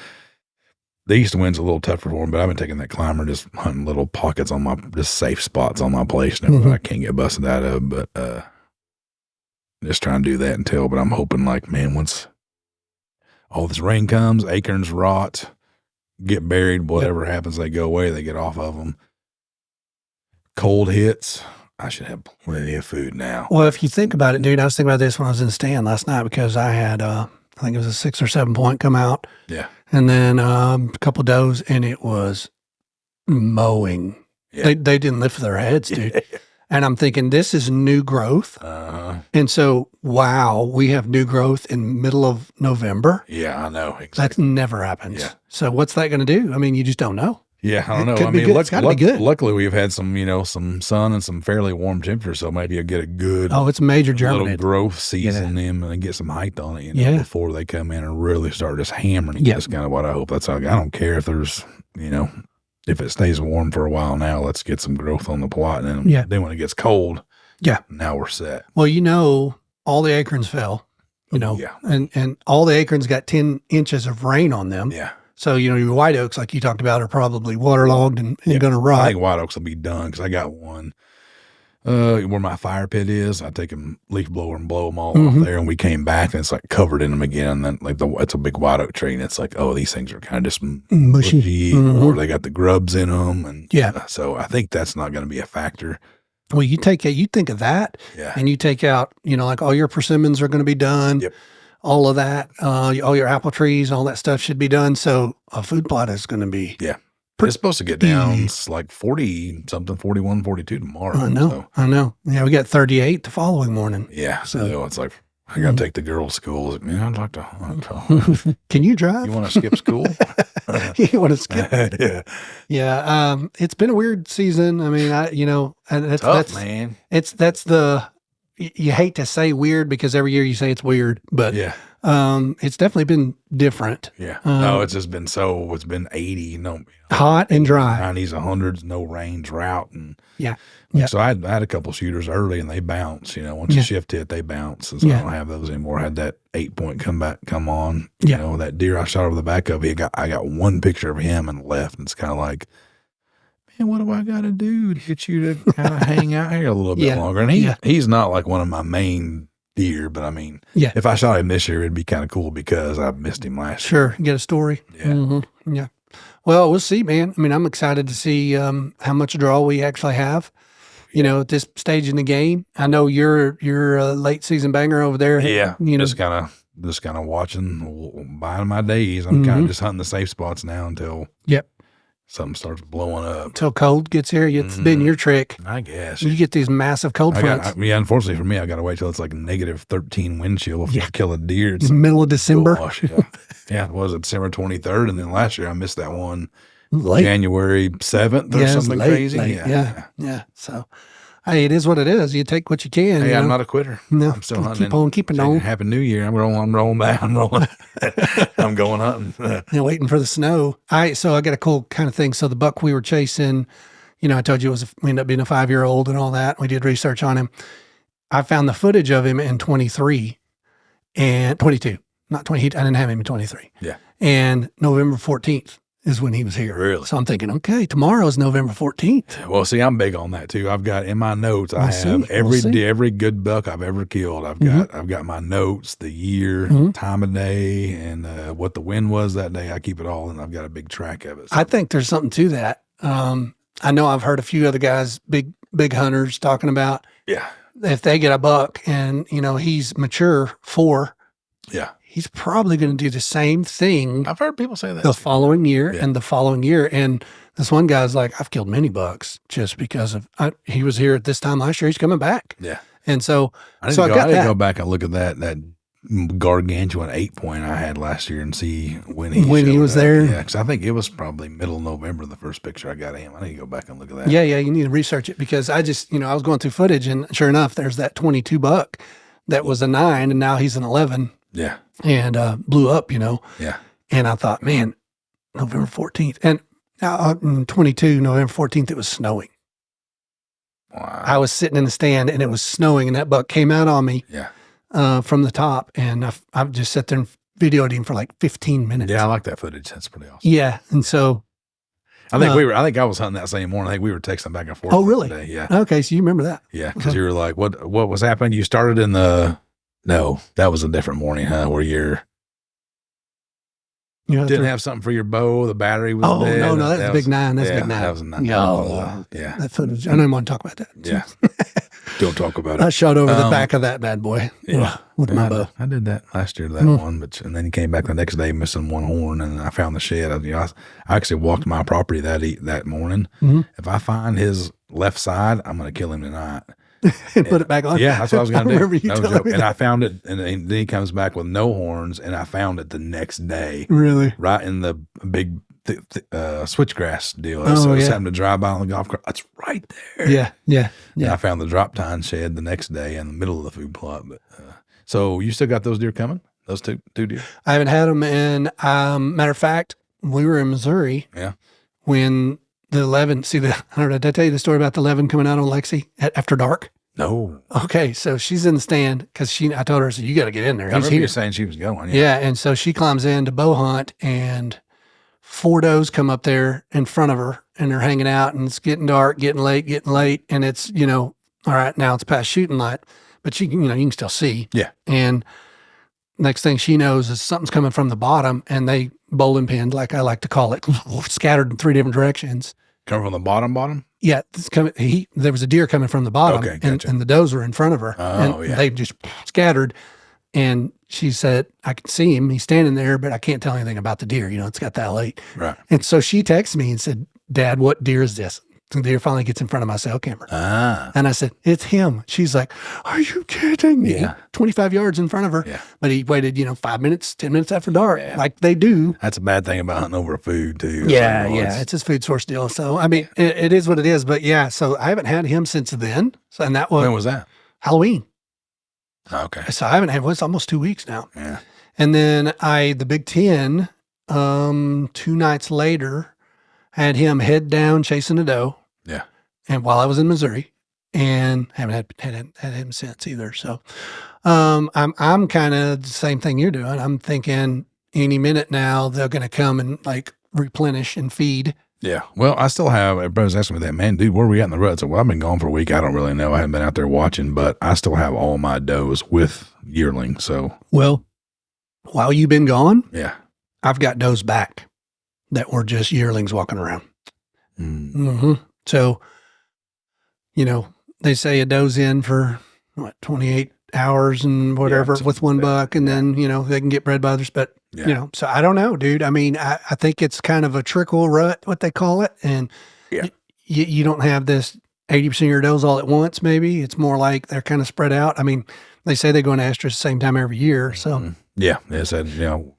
Speaker 2: The east wind's a little tougher for me, but I've been taking that climber, just hunting little pockets on my, just safe spots on my place that I can't get busted out of. But just trying to do that until, but I'm hoping like, man, once all this rain comes, acorns rot, get buried, whatever happens, they go away, they get off of them. Cold hits, I should have plenty of food now.
Speaker 1: Well, if you think about it, dude, I was thinking about this when I was in the stand last night because I had, I think it was a 6 or 7 point come out.
Speaker 2: Yeah.
Speaker 1: And then a couple does, and it was mowing.
Speaker 2: Yeah.
Speaker 1: They didn't lift their heads, dude. And I'm thinking, this is new growth. And so, wow, we have new growth in middle of November.
Speaker 2: Yeah, I know. Exactly.
Speaker 1: That never happens.
Speaker 2: Yeah.
Speaker 1: So what's that going to do? I mean, you just don't know.
Speaker 2: Yeah, I don't know.
Speaker 1: Could be good. It's gotta be good.
Speaker 2: Luckily, we've had some, some sun and some fairly warm temperatures, so maybe you'll get a good
Speaker 1: it's a major
Speaker 2: little
Speaker 1: germinate.
Speaker 2: growth season in and get some height on it, before they come in and really start just hammering.
Speaker 1: Yeah.
Speaker 2: That's kind of what I hope. That's how, I don't care if there's, if it stays warm for a while now, let's get some growth on the plot. And then when it gets cold, now we're set.
Speaker 1: Well, all the acorns fell, and all the acorns got 10 inches of rain on them.
Speaker 2: Yeah.
Speaker 1: So, your white oaks, like you talked about, are probably waterlogged and going to rot.
Speaker 2: I think white oaks will be done because I got one where my fire pit is. I take a leaf blower and blow them all off there, and we came back and it's like covered in them again. And then it's a big white oak tree, and it's like, oh, these things are kind of just mushy, or they got the grubs in them, and so I think that's not going to be a factor.
Speaker 1: Well, you think of that, and you take out, like all your persimmons are going to be done.
Speaker 2: Yep.
Speaker 1: All of that, all your apple trees, all that stuff should be done. So a food plot is going to be.
Speaker 2: Yeah. It's supposed to get down. It's like 40 something, 41, 42 tomorrow.
Speaker 1: I know. Yeah. We got 38 the following morning.
Speaker 2: Yeah. So it's like, I got to take the girls to school. Man, I'd like to.
Speaker 1: Can you drive?
Speaker 2: You want to skip school?
Speaker 1: You want to skip?
Speaker 2: Yeah.
Speaker 1: Yeah. It's been a weird season. I mean, and that's
Speaker 2: man.
Speaker 1: You hate to say weird because every year you say it's weird, but it's definitely been different.
Speaker 2: Yeah. No, it's just been it's been 80,
Speaker 1: hot and dry.
Speaker 2: 90s, 100s, no rain, drought. And so I had a couple shooters early and they bounce, once the shift hit, they bounce. And so I don't have those anymore. I had that 8 point come on, that deer I shot over the back of it. I got one picture of him and left. And it's kind of like, man, what do I got to do to get you to kind of hang out here a little bit longer? And he's not like one of my main deer, but I mean, if I shot him this year, it'd be kind of cool because I missed him last year.
Speaker 1: Sure. You get a story.
Speaker 2: Yeah.
Speaker 1: Yeah. Well, we'll see, man. I mean, I'm excited to see how much draw we actually have, at this stage in the game. I know you're a late season banger over there.
Speaker 2: Yeah. Just kind of watching, buying my days. I'm kind of just hunting the safe spots now until something starts blowing up.
Speaker 1: Till cold gets here. It's been your trick.
Speaker 2: I guess.
Speaker 1: You get these massive cold fronts.
Speaker 2: Unfortunately for me, I got to wait till it's like negative 13 wind chill before I kill a deer. It's
Speaker 1: middle of December.
Speaker 2: Gosh, it was December 23rd. And then last year I missed that one January 7th or something crazy.
Speaker 1: Late. Yeah. So, hey, it is what it is. You take what you can.
Speaker 2: Hey, I'm not a quitter.
Speaker 1: No,
Speaker 2: I'm still hunting.
Speaker 1: Keep on keeping on.
Speaker 2: Happy New Year. I'm rolling back. I'm rolling. I'm going hunting.
Speaker 1: Waiting for the snow. So I got a cool kind of thing. So the buck we were chasing, I told you we ended up being a 5-year-old and all that. We did research on him. I found the footage of him in 23 and 22, not 20. I didn't have him in 23.
Speaker 2: Yeah.
Speaker 1: And November 14th is when he was here.
Speaker 2: Really?
Speaker 1: So I'm thinking, okay, tomorrow is November 14th.
Speaker 2: Well, see, I'm big on that too. I've got in my notes, I have every good buck I've ever killed. I've got my notes, the year, time of day, and what the wind was that day. I keep it all, and I've got a big track of it. So.
Speaker 1: I think there's something to that. I know I've heard a few other guys, big hunters, talking about if they get a buck and he's mature 4.
Speaker 2: Yeah.
Speaker 1: He's probably going to do the same thing.
Speaker 2: I've heard people say that
Speaker 1: the following year and the following year. And this one guy's like, I've killed many bucks just because of he was here at this time last year. He's coming back.
Speaker 2: Yeah.
Speaker 1: And so
Speaker 2: I need to go back and look at that gargantuan 8 point I had last year and see when he was there. Yeah, because I think it was probably middle of November the first picture I got of him. I need to go back and look at that.
Speaker 1: Yeah, you need to research it because I just I was going through footage and sure enough, there's that 22 buck that was a 9 and now he's an 11.
Speaker 2: Yeah.
Speaker 1: And blew up,
Speaker 2: Yeah.
Speaker 1: And I thought, man, November 14th. And in 22, November 14th, it was snowing.
Speaker 2: Wow.
Speaker 1: I was sitting in the stand and it was snowing and that buck came out on me from the top. And I just sat there and videoed him for like 15 minutes.
Speaker 2: Yeah, I like that footage. That's pretty awesome.
Speaker 1: Yeah. And so
Speaker 2: I think I was hunting that same morning. I think we were texting back and forth.
Speaker 1: Oh, really?
Speaker 2: That day. Yeah.
Speaker 1: Okay. So you remember that?
Speaker 2: Yeah. Cause you were like, what was happening? You started in no, that was a different morning, huh? Where you didn't have something for your bow. The battery was dead.
Speaker 1: No, that's Big 9. That's Big 9.
Speaker 2: That was a 9.
Speaker 1: Yeah. That footage. I don't want to talk about that.
Speaker 2: Yeah. Don't talk about it.
Speaker 1: I shot over the back of that bad boy with my bow.
Speaker 2: I did that last year to that one, and then he came back the next day missing one horn, and I found the shed. I actually walked my property that morning. Mm-hmm. If I find his left side, I'm going to kill him tonight.
Speaker 1: And put it back on?
Speaker 2: Yeah, that's what I was going to do.
Speaker 1: Remember you telling me that.
Speaker 2: And I found it, and then he comes back with no horns, and I found it the next day.
Speaker 1: Really?
Speaker 2: Right in the big switchgrass deal. So I was having to drive by on the golf cart. That's right there.
Speaker 1: Yeah.
Speaker 2: And I found the drop tine shed the next day in the middle of the food plot. But so you still got those deer coming? Those two deer? I
Speaker 1: haven't had them in. Matter of fact, we were in Missouri.
Speaker 2: Yeah.
Speaker 1: When the 11. Did I tell you the story about the 11 coming out on Lexi after dark?
Speaker 2: No.
Speaker 1: Okay, so she's in the stand because I told her, I said, you got to get in there.
Speaker 2: I remember you saying she was going.
Speaker 1: Yeah, and so she climbs in to bow hunt, and 4 does come up there in front of her, and they're hanging out, and it's getting dark, getting late, and it's, all right, now it's past shooting light, but you can still see.
Speaker 2: Yeah.
Speaker 1: And next thing she knows is something's coming from the bottom, and they bowling pinned, like I like to call it, scattered in 3 different directions.
Speaker 2: Coming from the bottom?
Speaker 1: Yeah, there was a deer coming from the bottom,
Speaker 2: okay, gotcha.
Speaker 1: and the does were in front of her. They just scattered, and she said, I can see him. He's standing there, but I can't tell anything about the deer. It's got that late.
Speaker 2: Right.
Speaker 1: And so she texted me and said, Dad, what deer is this? The deer finally gets in front of my cell camera. And I said, it's him. She's like, are you kidding me?
Speaker 2: Yeah.
Speaker 1: 25 yards in front of her.
Speaker 2: Yeah.
Speaker 1: But he waited, 5 minutes, 10 minutes after dark, like they do.
Speaker 2: That's a bad thing about hunting over food, too.
Speaker 1: Yeah. It's his food source deal. So, I mean, it is what it is. But yeah, so I haven't had him since then. So, and that was.
Speaker 2: When was that?
Speaker 1: Halloween.
Speaker 2: Okay.
Speaker 1: So I haven't had, it's almost 2 weeks now.
Speaker 2: Yeah.
Speaker 1: And then the Big 10, 2 nights later, had him head down chasing a doe.
Speaker 2: Yeah.
Speaker 1: And while I was in Missouri, and haven't had him since either. So, I'm kind of the same thing you're doing. I'm thinking any minute now they're going to come and like replenish and feed.
Speaker 2: Yeah. Well, I still have, everybody's asking me that, man, dude, where are we at in the rut? So, I've been gone for a week. I don't really know. I haven't been out there watching, but I still have all my does with yearlings. So,
Speaker 1: well, while you've been gone,
Speaker 2: yeah,
Speaker 1: I've got does back that were just yearlings walking around. Mm-hmm. So, they say a doe's in for 28 hours and whatever with one buck, and then, they can get bred by others. But, so I don't know, dude. I mean, I think it's kind of a trickle rut, what they call it. And you don't have this 80% of your does all at once, maybe. It's more like they're kind of spread out. I mean, they say they go in estrus the same time every year. So,
Speaker 2: yeah, they said,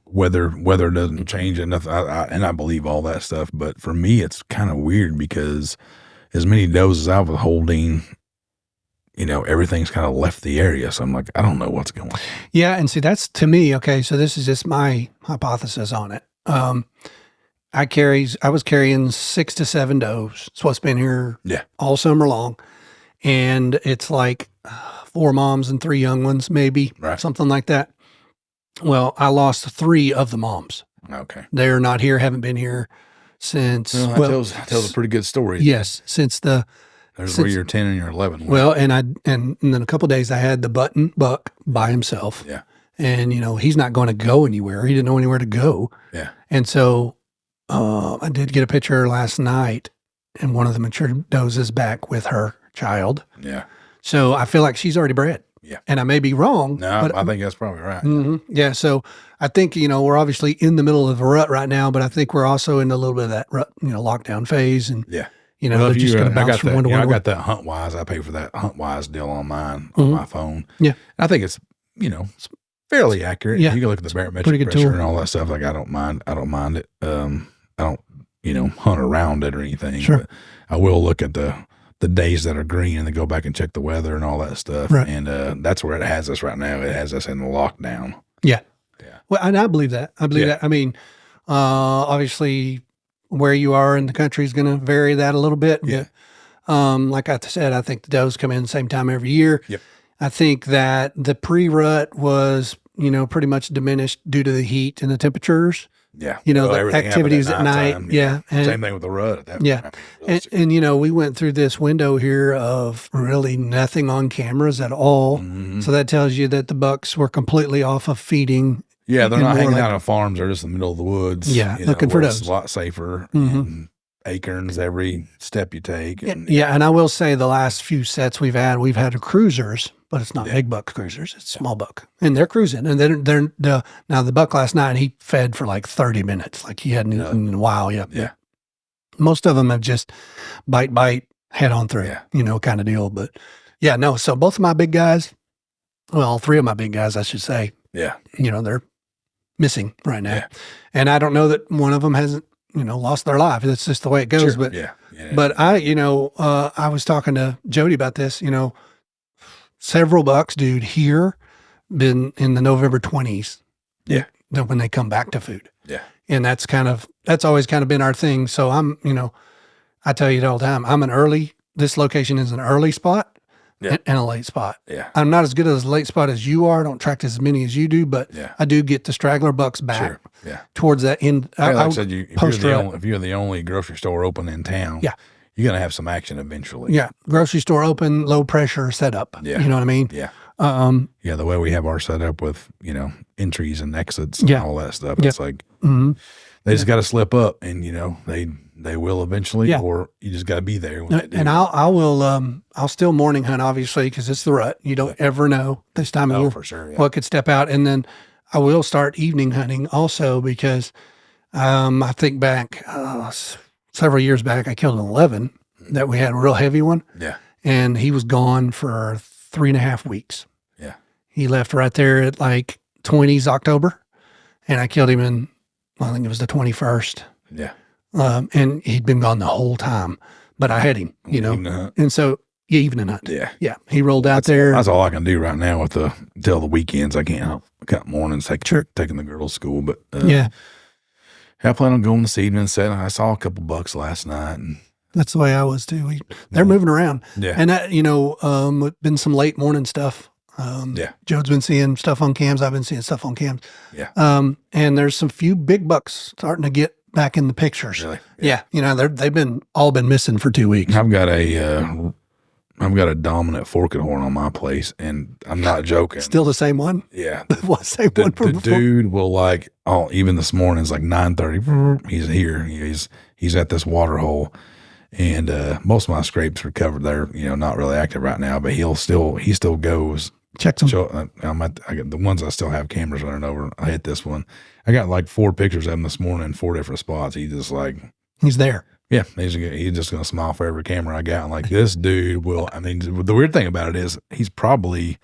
Speaker 2: weather doesn't change enough. And I believe all that stuff. But for me, it's kind of weird because as many does as I was holding, everything's kind of left the area. So I'm like, I don't know what's going on.
Speaker 1: Yeah. And see, that's to me, okay, so this is just my hypothesis on it. I was carrying 6 to 7 does. It's what's been here all summer long. And it's like 4 moms and 3 young ones, maybe, something like that. Well, I lost 3 of the moms.
Speaker 2: Okay.
Speaker 1: They're not here, haven't been here since.
Speaker 2: Well, that tells a pretty good story.
Speaker 1: Yes. Since
Speaker 2: where you're 10 and you're 11.
Speaker 1: Well, and then a couple of days I had the button buck by himself.
Speaker 2: Yeah.
Speaker 1: And, he's not going to go anywhere. He didn't know anywhere to go.
Speaker 2: Yeah.
Speaker 1: And so I did get a picture last night, and one of the mature does is back with her child.
Speaker 2: Yeah.
Speaker 1: So I feel like she's already bred.
Speaker 2: Yeah.
Speaker 1: And I may be wrong.
Speaker 2: No, but I think that's probably right.
Speaker 1: Mm-hmm. Yeah. So I think, we're obviously in the middle of a rut right now, but I think we're also in a little bit of that rut, lockdown phase. And, they're just going to bounce from one to one.
Speaker 2: I got that HuntWise. I pay for that HuntWise deal on mine, on my phone.
Speaker 1: Yeah.
Speaker 2: And I think it's, it's fairly accurate.
Speaker 1: Yeah.
Speaker 2: You can look at the barometric pressure and all that stuff. Like, I don't mind it. I don't, hunt around it or anything.
Speaker 1: Sure.
Speaker 2: But I will look at the days that are green and then go back and check the weather and all that stuff.
Speaker 1: Right.
Speaker 2: And that's where it has us right now. It has us in the lockdown.
Speaker 1: Yeah.
Speaker 2: Yeah.
Speaker 1: Well, and I believe that. I believe that. I mean, Obviously, where you are in the country is going to vary that a little bit.
Speaker 2: Yeah.
Speaker 1: Like I said, I think the does come in the same time every year.
Speaker 2: Yep.
Speaker 1: I think that the pre-rut was, pretty much diminished due to the heat and the temperatures.
Speaker 2: Yeah.
Speaker 1: The activities at night. Yeah.
Speaker 2: And same thing with the rut at that
Speaker 1: point. And we went through this window here of really nothing on cameras at all. Mm-hmm. So that tells you that the bucks were completely off of feeding.
Speaker 2: Yeah, they're not hanging out on farms. They're just in the middle of the woods.
Speaker 1: Yeah, looking for those.
Speaker 2: It's a lot safer.
Speaker 1: Mm-hmm.
Speaker 2: And acorns every step you take. And,
Speaker 1: and I will say the last few sets we've had cruisers, but it's not big buck cruisers. It's small buck, and they're cruising. And then now the buck last night he fed for like 30 minutes, like he hadn't eaten in a while yet.
Speaker 2: Yeah,
Speaker 1: most of them have just bite, head on through, kind of deal. But so both of my big guys, well, 3 of my big guys, I should say.
Speaker 2: Yeah,
Speaker 1: they're missing right now, and I don't know that one of them hasn't. Lost their life. It's just the way it goes.
Speaker 2: Sure.
Speaker 1: But but I was talking to Jody about this. Several bucks, dude, here been in the November 20s.
Speaker 2: Yeah,
Speaker 1: when they come back to food.
Speaker 2: Yeah,
Speaker 1: and that's always kind of been our thing. So I'm, I tell you it all the time. This location is an early spot. And a late spot.
Speaker 2: Yeah.
Speaker 1: I'm not as good as a late spot as you are. I don't track as many as you do, but I do get the straggler bucks back.
Speaker 2: Sure. Yeah.
Speaker 1: Towards that end.
Speaker 2: Like I said, if you're the only grocery store open in town, you're going to have some action eventually.
Speaker 1: Yeah. Grocery store open, low pressure setup.
Speaker 2: Yeah.
Speaker 1: You know what I mean?
Speaker 2: Yeah. The way we have our setup with, entries and exits and all that stuff, it's like they just got to slip up and, they will eventually, or you just got to be there when they do.
Speaker 1: And I'll still morning hunt, obviously, because it's the rut. You don't ever know this time of year
Speaker 2: for sure,
Speaker 1: what could step out. And then I will start evening hunting also because I think back several years back, I killed an 11 that we had a real heavy one.
Speaker 2: Yeah.
Speaker 1: And he was gone for 3.5 weeks.
Speaker 2: Yeah.
Speaker 1: He left right there at like 20s October, and I killed him in, I think it was the 21st.
Speaker 2: Yeah.
Speaker 1: And he'd been gone the whole time, but I had him, and so evening hunt.
Speaker 2: Yeah.
Speaker 1: Yeah. He rolled out there.
Speaker 2: That's all I can do right now till the weekends. I can't help mornings, taking the girls to school, but I plan on going this evening. I saw a couple bucks last night, and
Speaker 1: that's the way I was too. They're moving around.
Speaker 2: Yeah.
Speaker 1: And that, been some late morning stuff. Joe's been seeing stuff on cams. I've been seeing stuff on cams.
Speaker 2: Yeah.
Speaker 1: And there's some few big bucks starting to get back in the pictures.
Speaker 2: Really?
Speaker 1: Yeah. They've all been missing for 2 weeks.
Speaker 2: I've got a dominant forked horn on my place, and I'm not joking.
Speaker 1: Still the same one?
Speaker 2: Yeah.
Speaker 1: Same one from
Speaker 2: the
Speaker 1: before?
Speaker 2: dude will even this morning, it's like 9:30. He's here. He's at this water hole, and most of my scrapes are covered there. Not really active right now, but he still goes.
Speaker 1: Check them.
Speaker 2: I got the ones I still have cameras running over. I hit this one. I got like 4 pictures of him this morning in 4 different spots. He's
Speaker 1: there.
Speaker 2: Yeah, he's just going to smile for every camera I got. Like, this dude will. I mean, the weird thing about it is he's probably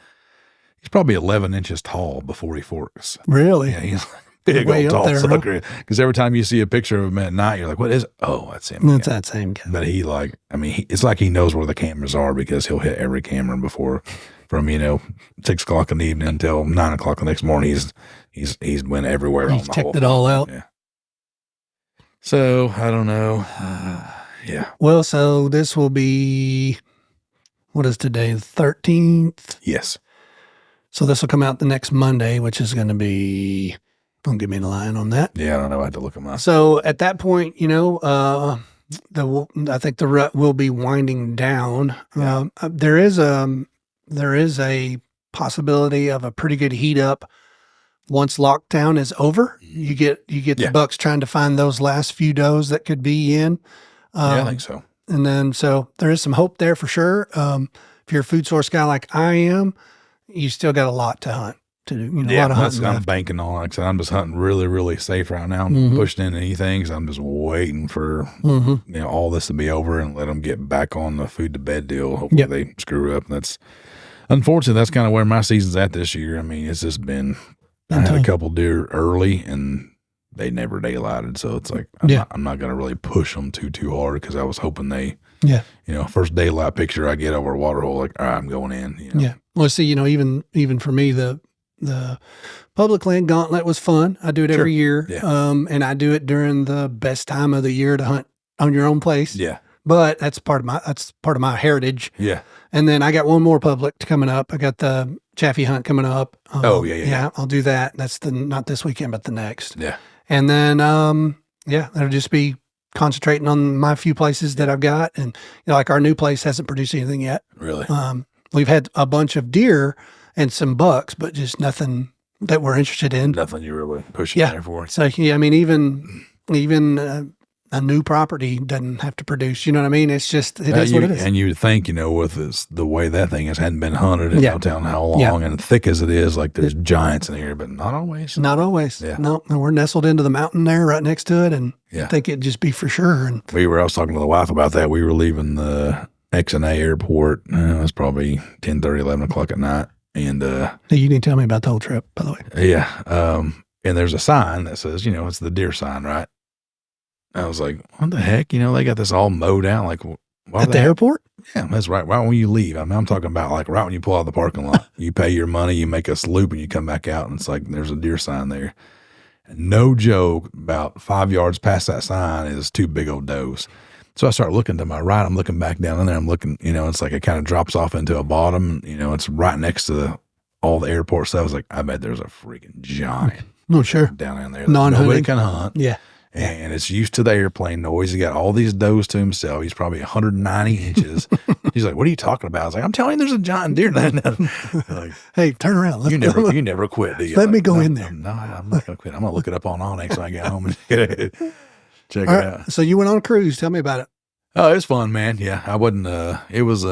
Speaker 2: 11 inches tall before he forks.
Speaker 1: Really?
Speaker 2: Yeah, he's big old tall sucker. Because every time you see a picture of him at night, you're like, "What is it?" Oh, that's him.
Speaker 1: That's that same guy.
Speaker 2: But it's like he knows where the cameras are because he'll hit every camera from 6 o'clock in the evening until 9 o'clock the next morning. He's went everywhere.
Speaker 1: He's checked it all out.
Speaker 2: Yeah. So I don't know. Yeah.
Speaker 1: Well, so this will be, what is today? The 13th.
Speaker 2: Yes. So
Speaker 1: this will come out the next Monday, which is going to be. Don't give me the line on that.
Speaker 2: Yeah, I don't know. I had to look them up.
Speaker 1: So at that point, I think the rut will be winding down.
Speaker 2: Yeah.
Speaker 1: There is a possibility of a pretty good heat up once lockdown is over. You get the bucks trying to find those last few does that could be in.
Speaker 2: I think so.
Speaker 1: And then so there is some hope there for sure. If you're a food source guy like I am, you still got a lot to hunt. To do, a lot of hunting.
Speaker 2: I'm banking on. Like I said, I'm just hunting really, really safe right now. I'm pushing into anything because I'm just waiting for all this to be over and let them get back on the food to bed deal. Hopefully they screw up. And that's unfortunately that's kind of where my season's at this year. I mean, it's just been. I had a couple deer early and they never daylighted, so it's like I'm not going to really push them too hard because I was hoping they. Yeah. First daylight picture I get over a water hole, like, all right, I'm going in.
Speaker 1: Yeah. Well, see, even for me, the the public land gauntlet was fun. I do it every year.
Speaker 2: Yeah.
Speaker 1: And I do it during the best time of the year to hunt on your own place.
Speaker 2: Yeah.
Speaker 1: But that's part of my heritage.
Speaker 2: Yeah.
Speaker 1: And then I got one more public coming up. I got the Chaffee hunt coming up. Yeah, I'll do that. That's not this weekend, but the next.
Speaker 2: Yeah.
Speaker 1: And then, that'll just be concentrating on my few places that I've got. And, like our new place hasn't produced anything yet.
Speaker 2: Really?
Speaker 1: We've had a bunch of deer and some bucks, but just nothing that we're interested in.
Speaker 2: Nothing you really pushing there for.
Speaker 1: So, yeah, I mean, even a new property doesn't have to produce. You know what I mean? It's just, it is what it is.
Speaker 2: And you would think, with the way that thing hadn't been hunted in no telling how long and thick as it is, like there's giants in here, but not always.
Speaker 1: Not always.
Speaker 2: Yeah.
Speaker 1: No, and we're nestled into the mountain there right next to it, and I think it'd just be for sure. And
Speaker 2: I was talking to the wife about that. We were leaving the X&A airport. It was probably 10:30, 11 o'clock at night. And
Speaker 1: you didn't tell me about the whole trip, by the way.
Speaker 2: Yeah. And there's a sign that says, it's the deer sign, right? I was like, what the heck? They got this all mowed out. Like,
Speaker 1: at the airport?
Speaker 2: Yeah, that's right. Right when you leave. I mean, I'm talking about like right when you pull out of the parking lot. You pay your money, you make us loop, and you come back out, and it's like there's a deer sign there. And no joke, about 5 yards past that sign is 2 big old does. So I start looking to my right. I'm looking back down in there. I'm looking, it's like it kind of drops off into a bottom. It's right next to all the airport stuff. I was like, I bet there's a freaking giant.
Speaker 1: Oh, sure.
Speaker 2: Down in there. Nobody can hunt.
Speaker 1: Yeah.
Speaker 2: And it's used to the airplane noise. He got all these does to himself. He's probably 190 inches. He's like, what are you talking about? I was like, I'm telling you, there's a giant deer there. Like,
Speaker 1: hey, turn around.
Speaker 2: You never quit, do you?
Speaker 1: Let me go in there.
Speaker 2: No, I'm not going to quit. I'm going to look it up on Onyx when I get home and check it out.
Speaker 1: So you went on a cruise. Tell me about it.
Speaker 2: Oh, it was fun, man. Yeah, I wasn't, it was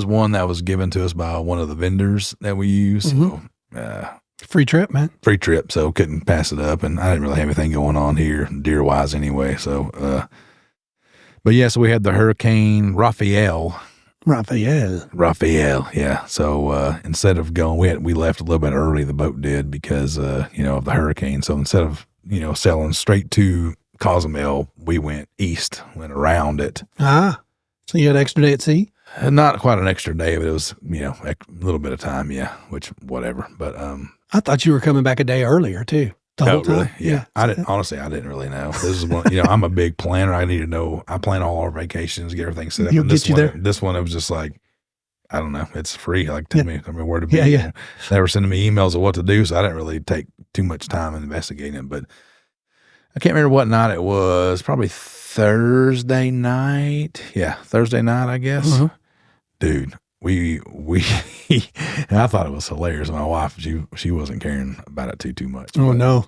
Speaker 2: one that was given to us by one of the vendors that we use.
Speaker 1: Mm-hmm.
Speaker 2: So,
Speaker 1: free trip, man.
Speaker 2: Free trip, so couldn't pass it up. And I didn't really have anything going on here, deer-wise anyway. So, but yeah, so we had the Hurricane Raphael, yeah. So instead of going, we left a little bit early, the boat did, because, of the hurricane. So instead of, sailing straight to Cozumel, we went east, went around it.
Speaker 1: So you had an extra day at sea?
Speaker 2: Not quite an extra day, but it was, a little bit of time, yeah, which, whatever. But
Speaker 1: I thought you were coming back a day earlier, too. The whole time?
Speaker 2: Really? Yeah. I didn't really know. This is one, I'm a big planner. I need to know. I plan all our vacations, get everything set up. This one, it was just like, I don't know. It's free. Like, tell me where to be.
Speaker 1: Yeah.
Speaker 2: They were sending me emails of what to do, so I didn't really take too much time investigating it. But I can't remember what night it was. Probably Thursday night. Yeah, Thursday night, I guess.
Speaker 1: Uh-huh.
Speaker 2: Dude, we and I thought it was hilarious. My wife, she wasn't caring about it too much.
Speaker 1: Oh, no.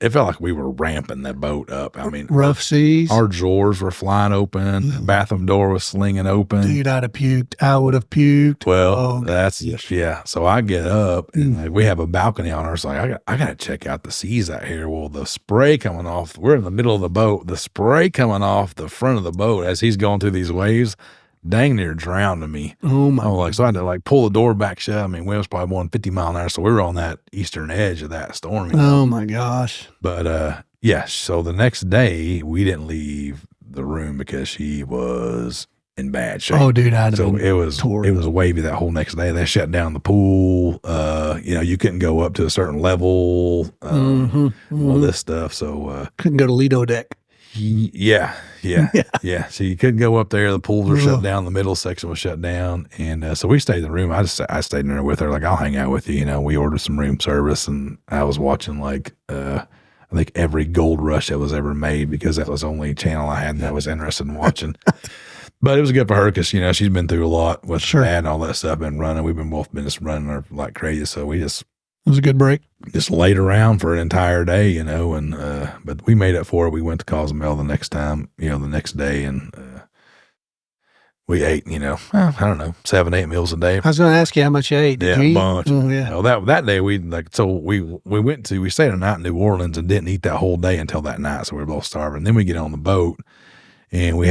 Speaker 2: It felt like we were ramping that boat up. I mean,
Speaker 1: rough seas.
Speaker 2: Our drawers were flying open. The bathroom door was slinging open.
Speaker 1: Dude, I'd have puked. I would have puked.
Speaker 2: Well, yeah. So I get up and we have a balcony on ours. So I got to check out the seas out here. Well, the spray coming off, we're in the middle of the boat. The spray coming off the front of the boat as he's going through these waves, dang near drowned me.
Speaker 1: Oh my!
Speaker 2: So I had to pull the door back shut. I mean, wind was probably blowing 50 mile an hour, so we were on that eastern edge of that storm.
Speaker 1: Oh my gosh!
Speaker 2: But so the next day we didn't leave the room because she was in bad shape.
Speaker 1: Oh, dude,
Speaker 2: it was wavy that whole next day. They shut down the pool. You couldn't go up to a certain level. All this stuff. So
Speaker 1: couldn't go to Lido deck.
Speaker 2: Yeah. So you couldn't go up there. The pools were shut down. The middle section was shut down. And so we stayed in the room. I stayed in there with her. Like, I'll hang out with you. We ordered some room service, and I was watching I think every Gold Rush that was ever made, because that was the only channel I had that I was interested in watching. But it was good for her because, she's been through a lot with dad and all that stuff, been running. We've both been just running her like crazy. So it
Speaker 1: was a good break.
Speaker 2: Just laid around for an entire day, and but we made up for it. We went to Cozumel the next time, the next day, and we ate, I don't know, 7-8 meals a day.
Speaker 1: I was going to ask you how much you ate. Did you eat?
Speaker 2: A bunch.
Speaker 1: Oh, yeah.
Speaker 2: Well, that day we stayed a night in New Orleans and didn't eat that whole day until that night, so we were both starving. Then we get on the boat, and we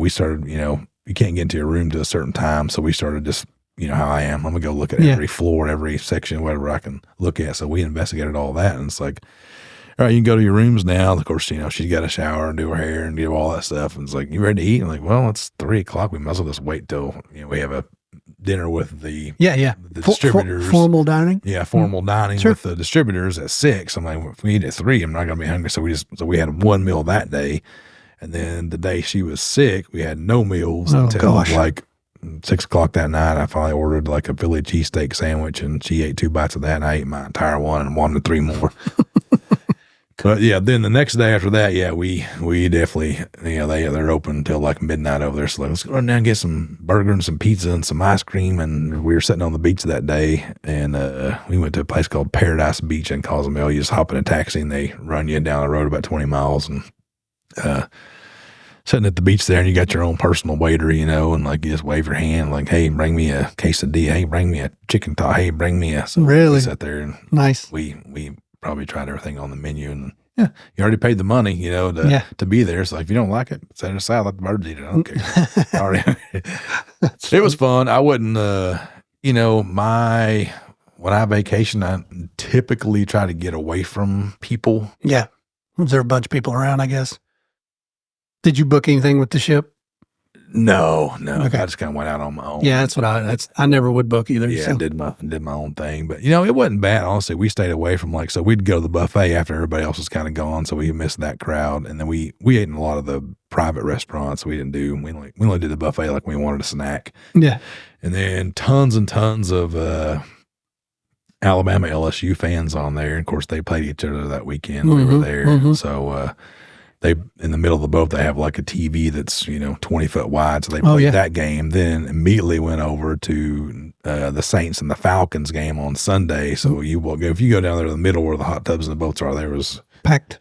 Speaker 2: started, you can't get into your room to a certain time, so we started just, how I am. I'm going to go look at every floor, every section, whatever I can look at. So we investigated all that, and it's like, all right, you can go to your rooms now. Of course, she's got to shower and do her hair and do all that stuff. And it's like, you ready to eat? I'm like, well, it's 3:00. We might as well just wait till, we have a dinner with the
Speaker 1: the
Speaker 2: distributors.
Speaker 1: Formal dining.
Speaker 2: Yeah, formal dining
Speaker 1: Sure.
Speaker 2: with the distributors at 6. I'm like, if we eat at 3, I'm not going to be hungry. So we had one meal that day, and then the day she was sick, we had no meals until like 6 o'clock that night. I finally ordered like a Philly cheesesteak sandwich, and she ate 2 bites of that, and I ate my entire one and wanted 3 more. But yeah, then the next day after that, yeah, we definitely, they're open until like midnight over there. So let's go down and get some burger and some pizza and some ice cream. And we were sitting on the beach that day, and we went to a place called Paradise Beach in Cozumel. You just hop in a taxi and they run you down the road about 20 miles, and sitting at the beach there, and you got your own personal waiter, and like you just wave your hand, like, hey, bring me a quesadilla, hey, bring me a chicken taco, hey, bring me a. So
Speaker 1: really?
Speaker 2: We sat there and
Speaker 1: nice.
Speaker 2: We probably tried everything on the menu, and you already paid the money, to be there. So if you don't like it, set it aside, let the birds eat it. I don't care. It was fun. I wouldn't, when I vacation, I typically try to get away from people.
Speaker 1: Yeah. Was there a bunch of people around, I guess? Did you book anything with the ship?
Speaker 2: No.
Speaker 1: Okay.
Speaker 2: I just kind of went out on my own.
Speaker 1: Yeah, that's what I never would book either.
Speaker 2: Yeah, so. I did my own thing, but it wasn't bad. Honestly, we stayed away from so we'd go to the buffet after everybody else was kind of gone, so we missed that crowd. And then we ate in a lot of the private restaurants. We only did the buffet like we wanted a snack.
Speaker 1: Yeah, and
Speaker 2: then tons and tons of Alabama LSU fans on there. Of course, they played each other that weekend. We were there, so. They in the middle of the boat, they have like a TV that's 20 foot wide, so they played that game. Then immediately went over to the Saints and the Falcons game on Sunday. So if you go down there to the middle where the hot tubs and the boats are, there was
Speaker 1: packed.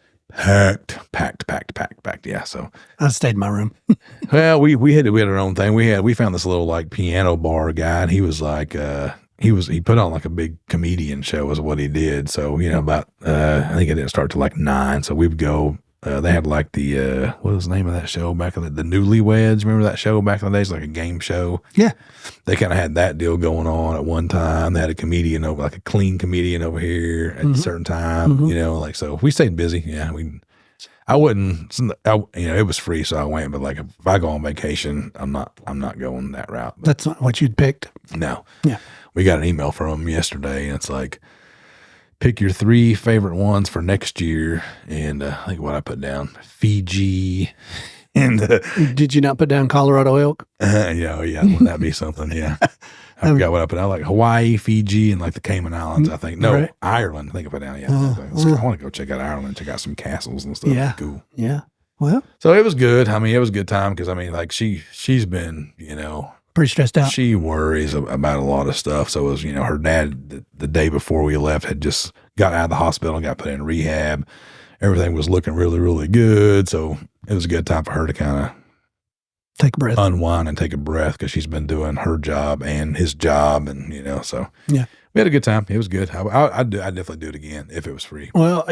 Speaker 2: Yeah, so
Speaker 1: I stayed in my room.
Speaker 2: Well, we had our own thing. We found this little like piano bar guy, and he was like he put on like a big comedian show is what he did. So about I think it didn't start till like 9. So we would go. They had like the what was the name of that show back in the Newlyweds? Remember that show back in the days, like a game show? Yeah, they kind of had that deal going on at one time. They had a comedian over, like a clean comedian over here at a certain time. So we stayed busy. Yeah, I wouldn't. It was free, so I went. But like if I go on vacation, I'm not going that route. But
Speaker 1: that's not what you'd picked.
Speaker 2: No.
Speaker 1: Yeah,
Speaker 2: we got an email from them yesterday, and it's like, pick your 3 favorite ones for next year. And I think what I put down, Fiji. And
Speaker 1: did you not put down Colorado elk?
Speaker 2: Yeah, wouldn't that be something? Yeah. I forgot what I put down, like Hawaii, Fiji, and like the Cayman Islands, I think. No, right. Ireland, I think I put down. Yeah. I want to go check out Ireland, check out some castles and stuff.
Speaker 1: Yeah.
Speaker 2: Cool.
Speaker 1: Yeah. Well.
Speaker 2: So it was good. I mean, it was a good time because, like she's been,
Speaker 1: pretty stressed out.
Speaker 2: She worries about a lot of stuff. So it was, her dad, the day before we left, had just got out of the hospital and got put in rehab. Everything was looking really, really good. So it was a good time for her to kind of
Speaker 1: take a breath,
Speaker 2: unwind and take a breath because she's been doing her job and his job. And, so
Speaker 1: yeah,
Speaker 2: we had a good time. It was good. I'd definitely do it again if it was free.
Speaker 1: Well,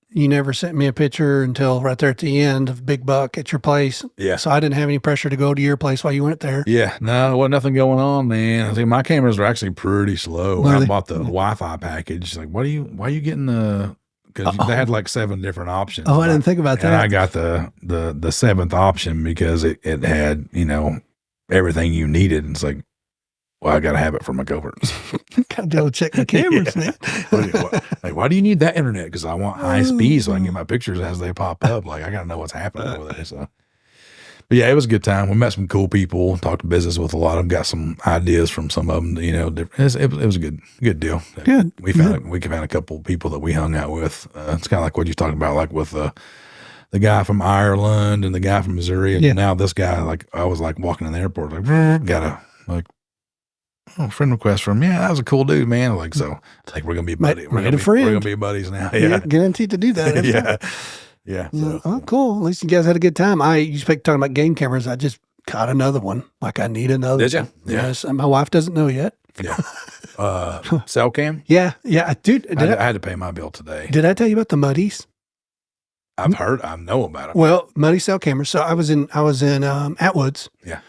Speaker 1: you never sent me a picture until right there at the end of Big Buck at your place.
Speaker 2: Yeah.
Speaker 1: So I didn't have any pressure to go to your place while you went there.
Speaker 2: Yeah. No, there wasn't nothing going on, man. I think my cameras are actually pretty slow. I bought the Wi-Fi package. Like, why are you getting because they had like 7 different options.
Speaker 1: Oh, I didn't think about that.
Speaker 2: And I got the 7th option because it had, everything you needed. And it's like, well, I got to have it for my coverts.
Speaker 1: Got to go check my cameras, man.
Speaker 2: Why do you need that internet? Because I want high speed so I can get my pictures as they pop up. Like, I got to know what's happening over there. So, but yeah, it was a good time. We met some cool people, talked business with a lot of them, got some ideas from some of them. Different. It was a good deal.
Speaker 1: Good.
Speaker 2: We found a couple of people that we hung out with. It's kind of like what you're talking about, like with the guy from Ireland and the guy from Missouri. And now this guy, like, I was like walking in the airport, like, got a friend request from him. Yeah, that was a cool dude, man. Like, so I think we're gonna be buddies. We're gonna be buddies now. Yeah,
Speaker 1: guaranteed to do that.
Speaker 2: Yeah.
Speaker 1: So, oh, cool. At least you guys had a good time. You speak talking about game cameras. I just caught another one. Like, I need another.
Speaker 2: Did you? Yeah.
Speaker 1: Yes. My wife doesn't know yet.
Speaker 2: Yeah. Cell cam.
Speaker 1: Yeah. Dude.
Speaker 2: I had to pay my bill today.
Speaker 1: Did I tell you about the Muddies?
Speaker 2: I know about it.
Speaker 1: Well, Muddy cell cameras. So I was in Atwoods.
Speaker 2: Yeah.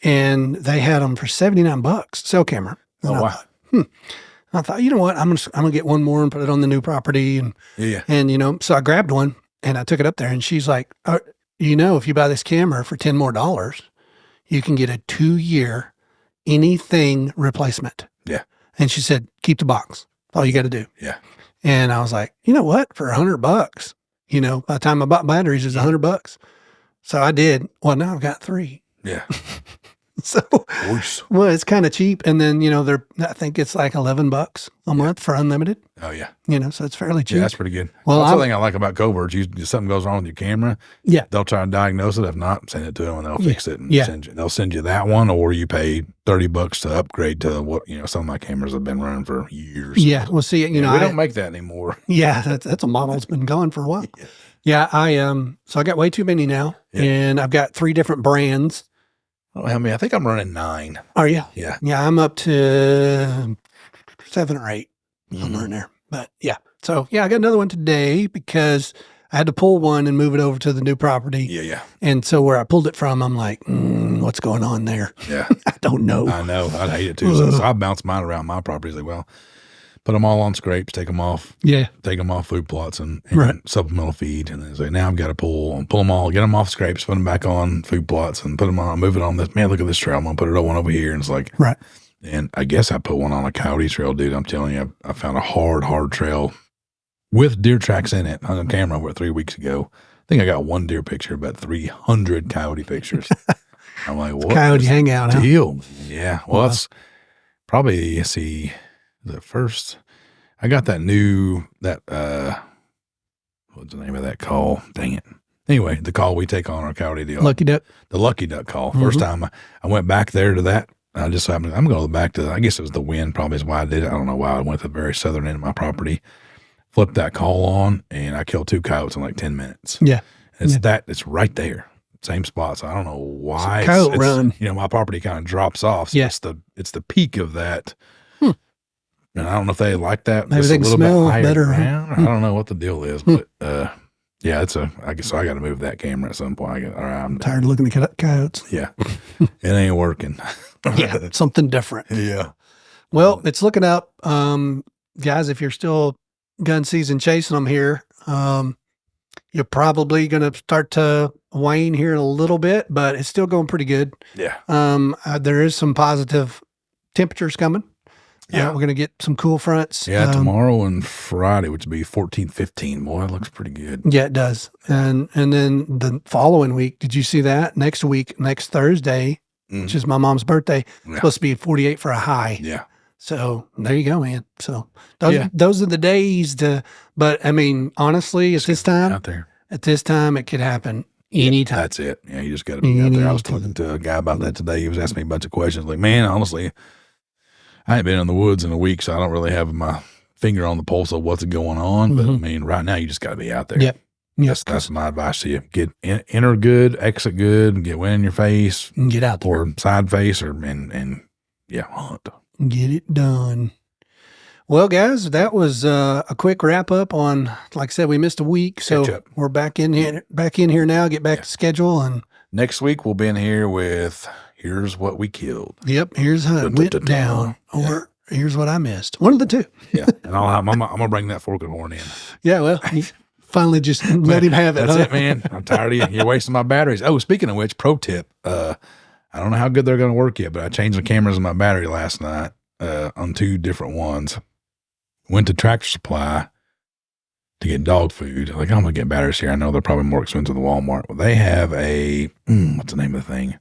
Speaker 1: And they had them for $79 cell camera. And
Speaker 2: wow.
Speaker 1: I thought, you know what? I'm gonna get one more and put it on the new property. And so I grabbed one and I took it up there, and she's like, if you buy this camera for $10 more, you can get a 2-year anything replacement.
Speaker 2: Yeah.
Speaker 1: And she said, keep the box. That's all you got to do.
Speaker 2: Yeah.
Speaker 1: And I was like, you know what? For $100, you know, by the time I bought batteries, it was $100. So I did. Well, now I've got 3.
Speaker 2: Yeah.
Speaker 1: So, well, it's kind of cheap. And then, you know, I think it's like $11 a month for unlimited.
Speaker 2: Oh, yeah.
Speaker 1: You know, so it's fairly cheap.
Speaker 2: Yeah, that's pretty good.
Speaker 1: Well,
Speaker 2: that's the thing I like about Coverts. Something goes wrong with your camera.
Speaker 1: Yeah.
Speaker 2: They'll try to diagnose it. If not, send it to them and they'll fix it. And they'll send you that one, or you pay $30 to upgrade to what, you know, some of my cameras have been running for years.
Speaker 1: Yeah. Well, see, you know,
Speaker 2: we don't make that anymore.
Speaker 1: Yeah. That's a model that's been going for a while. Yeah. So I got way too many now, and I've got 3 different brands.
Speaker 2: Oh, I mean, I think I'm running 9.
Speaker 1: Oh, yeah.
Speaker 2: Yeah.
Speaker 1: Yeah. I'm up to 7 or 8 somewhere in there. But yeah. So yeah, I got another one today because I had to pull one and move it over to the new property.
Speaker 2: Yeah. Yeah.
Speaker 1: And so where I pulled it from, I'm like, what's going on there?
Speaker 2: Yeah.
Speaker 1: I don't know.
Speaker 2: I know. I'd hate it too. So I bounce mine around my property as well. Put them all on scrapes, take them off.
Speaker 1: Yeah.
Speaker 2: Take them off food plots and supplemental feed. And then say, now I've got to pull them all, get them off scrapes, put them back on food plots and put them on, move it on this. Man, look at this trail. I'm going to put it on one over here. And it's like, and I guess I put one on a coyote trail, dude. I'm telling you, I found a hard trail with deer tracks in it. Hung on camera over 3 weeks ago. I think I got 1 deer picture, but 300 coyote pictures. I'm like, what?
Speaker 1: Coyote hangout,
Speaker 2: deal? Huh? Yeah. Well, that's probably, the first, I got that what's the name of that call? Dang it. Anyway, the call we take on our coyote deal.
Speaker 1: Lucky duck.
Speaker 2: The lucky duck call. First time I went back there to that. I just happened, I'm going to go back to, I guess it was the wind probably is why I did it. I don't know why I went to the very southern end of my property, flipped that call on, and I killed 2 coyotes in like 10 minutes.
Speaker 1: Yeah.
Speaker 2: It's right there. Same spot. So I don't know why.
Speaker 1: It's coyote run.
Speaker 2: You know, my property kind of drops off. So it's the peak of that. And I don't know if they like that.
Speaker 1: Maybe they can smell better.
Speaker 2: I don't know what the deal is, but yeah, I guess I got to move that camera at some point.
Speaker 1: I'm tired of looking at coyotes.
Speaker 2: Yeah, it ain't working.
Speaker 1: Yeah, something different.
Speaker 2: Yeah.
Speaker 1: Well, it's looking up, guys. If you're still gun season chasing them here, you're probably going to start to wane here in a little bit, but it's still going pretty good.
Speaker 2: Yeah.
Speaker 1: There is some positive temperatures coming.
Speaker 2: Yeah.
Speaker 1: We're going to get some cool fronts.
Speaker 2: Yeah, tomorrow and Friday, which would be 14, 15. Boy, it looks pretty good.
Speaker 1: Yeah, it does. And then the following week, did you see that? Next week, next Thursday, which is my mom's birthday, supposed to be 48 for a high.
Speaker 2: Yeah.
Speaker 1: So there you go, man. So those are the days but I mean, honestly, at this time, it could happen anytime.
Speaker 2: That's it. Yeah, you just got to be out there. I was talking to a guy about that today. He was asking me a bunch of questions. Like, man, honestly, I ain't been in the woods in a week, so I don't really have my finger on the pulse of what's going on. But I mean, right now, you just got to be out there.
Speaker 1: Yep.
Speaker 2: That's my advice to you. Get enter good, exit good, get wind in your face,
Speaker 1: and get out there,
Speaker 2: or side face, and hunt.
Speaker 1: Get it done. Well, guys, that was a quick wrap up on. Like I said, we missed a week, so we're back in here now. Get back to schedule, and
Speaker 2: next week we'll be in here with. Here's what we killed.
Speaker 1: Yep. Here's how it went down. Or here's what I missed. One of the 2.
Speaker 2: Yeah. And I'm going to bring that fork and horn in.
Speaker 1: Yeah. Well, finally just let him have it.
Speaker 2: That's it, man. I'm tired of you. You're wasting my batteries. Oh, speaking of which, pro tip. I don't know how good they're going to work yet, but I changed the cameras in my battery last night on 2 different ones. Went to Tractor Supply to get dog food. Like, I'm going to get batteries here. I know they're probably more expensive than Walmart. Well, they have a, what's the name of the thing?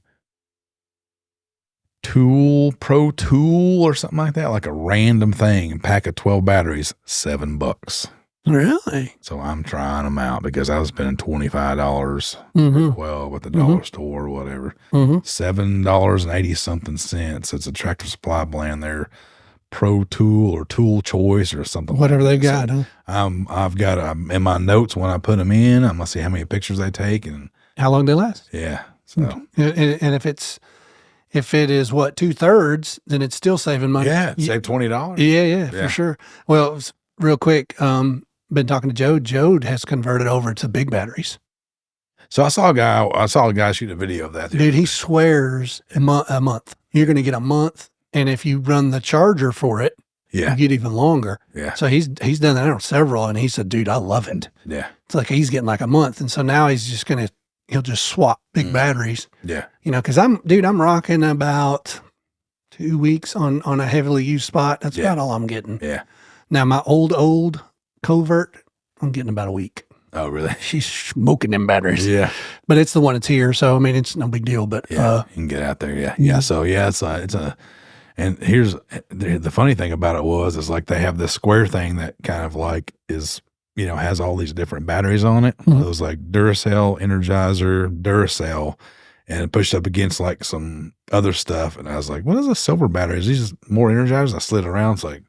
Speaker 2: Pro Tool or something like that, like a random thing, pack of 12 batteries, $7.
Speaker 1: Really?
Speaker 2: So I'm trying them out because I was spending $25 for 12 at the dollar store or whatever. $7.80 something cents. It's a Tractor Supply brand. They're Pro Tool or Tool Choice or something.
Speaker 1: Whatever
Speaker 2: like
Speaker 1: they've got, huh?
Speaker 2: I've got in my notes when I put them in, I'm gonna see how many pictures they take and
Speaker 1: how long they last.
Speaker 2: Yeah. So
Speaker 1: and if it is 2/3, then it's still saving money.
Speaker 2: Yeah, save $20.
Speaker 1: Yeah, for sure. Well, real quick, been talking to Joe. Joe has converted over to big batteries.
Speaker 2: So I saw a guy shoot a video of that.
Speaker 1: Dude, he swears a month. You're going to get a month, and if you run the charger for it, you get even longer.
Speaker 2: Yeah.
Speaker 1: So he's done that on several, and he said, dude, I love it.
Speaker 2: Yeah.
Speaker 1: It's like he's getting like a month, and so now he'll just swap big batteries.
Speaker 2: Yeah.
Speaker 1: You know, because I'm rocking about 2 weeks on a heavily used spot. That's about all I'm getting.
Speaker 2: Yeah.
Speaker 1: Now my old covert, I'm getting about a week.
Speaker 2: Oh, really?
Speaker 1: She's smoking them batteries.
Speaker 2: Yeah.
Speaker 1: But it's the one that's here, so I mean it's no big deal. But
Speaker 2: you can get out there. Yeah. Yeah. So it's a. And here's the funny thing about it is like they have this square thing that kind of like is, has all these different batteries on it. It was like Duracell, Energizer, Duracell, and it pushed up against like some other stuff. And I was like, what is a silver battery? Is these more Energizers? I slid around. It's like,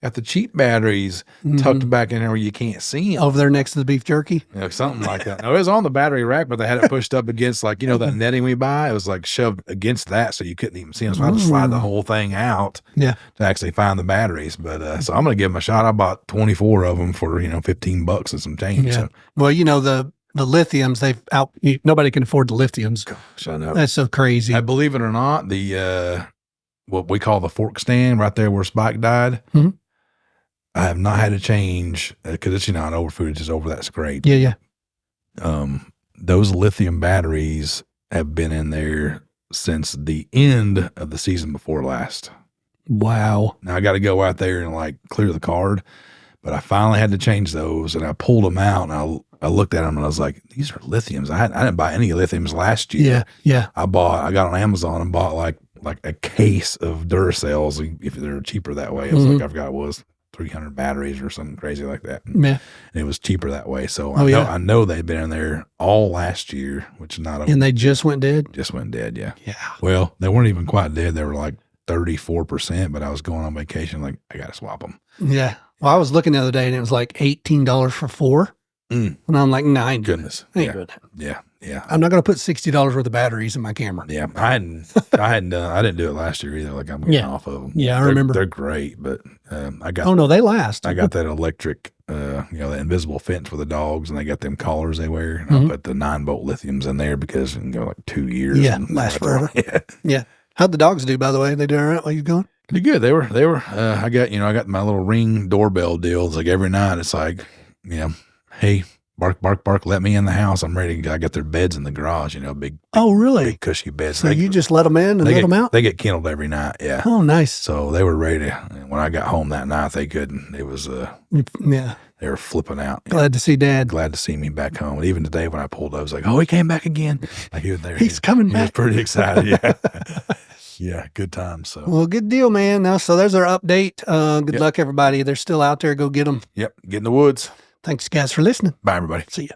Speaker 2: got the cheap batteries tucked back in there where you can't see them.
Speaker 1: Over there next to the beef jerky?
Speaker 2: Something like that. No, it was on the battery rack, but they had it pushed up against like, that netting we buy. It was like shoved against that so you couldn't even see them. So I had to slide the whole thing out to actually find the batteries. But so I'm going to give them a shot. I bought 24 of them for, $15 and some change.
Speaker 1: Yeah.
Speaker 2: So.
Speaker 1: Well, the lithiums, nobody can afford the lithiums.
Speaker 2: Gosh, I know.
Speaker 1: That's so crazy.
Speaker 2: I believe it or not, the what we call the fork stand right there where Spike died. I have not had to change because it's, an overfood, it's just over that scrape.
Speaker 1: Yeah.
Speaker 2: Those lithium batteries have been in there since the end of the season before last.
Speaker 1: Wow.
Speaker 2: Now I got to go out there and like clear the card, but I finally had to change those and I pulled them out and I looked at them and I was like, these are lithiums. I didn't buy any lithiums last year.
Speaker 1: Yeah.
Speaker 2: I got on Amazon and bought like a case of Duracells if they're cheaper that way. It was like, I forgot it was 300 batteries or something crazy like that. And it was cheaper that way. So I know they've been in there all last year, which is not.
Speaker 1: And they just went dead?
Speaker 2: Just went dead, yeah.
Speaker 1: Yeah.
Speaker 2: Well, they weren't even quite dead. They were like 34%, but I was going on vacation. Like, I got to swap them.
Speaker 1: Yeah. Well, I was looking the other day and it was like $18 for 4. And I'm like, nah, I ain't doing
Speaker 2: Goodness.
Speaker 1: I ain't doing that.
Speaker 2: Yeah.
Speaker 1: I'm not going to put $60 worth of batteries in my camera.
Speaker 2: Yeah. I didn't do it last year either. Like I'm getting off of them.
Speaker 1: Yeah, I remember.
Speaker 2: They're great, but I got.
Speaker 1: Oh no, they last.
Speaker 2: I got that electric, the invisible fence for the dogs, and they got them collars they wear. And I put the 9-volt lithiums in there because it can go like 2 years.
Speaker 1: Yeah, last forever. Yeah. How'd the dogs do, by the way? They doing all right while you going?
Speaker 2: Pretty good. They were. I got my little Ring doorbell deal. It's like every night. It's like, hey. Bark, bark, bark, let me in the house. I'm ready. I got their beds in the garage, big.
Speaker 1: Oh, really?
Speaker 2: Big cushy beds.
Speaker 1: So you just let them in and let them out?
Speaker 2: They get kenneled every night, yeah.
Speaker 1: Oh, nice.
Speaker 2: So they were ready to, when I got home that night, they couldn't. It was,
Speaker 1: they
Speaker 2: were flipping out.
Speaker 1: Glad to see Dad.
Speaker 2: Glad to see me back home. And even today when I pulled up, I was like, oh, he came back again. Like he was there.
Speaker 1: He's coming back.
Speaker 2: He was pretty excited, yeah. Yeah, good time. So.
Speaker 1: Well, good deal, man. Now, so there's our update. Good luck, everybody. They're still out there. Go get them.
Speaker 2: Yep, get in the woods.
Speaker 1: Thanks, guys, for listening.
Speaker 2: Bye, everybody.
Speaker 1: See ya.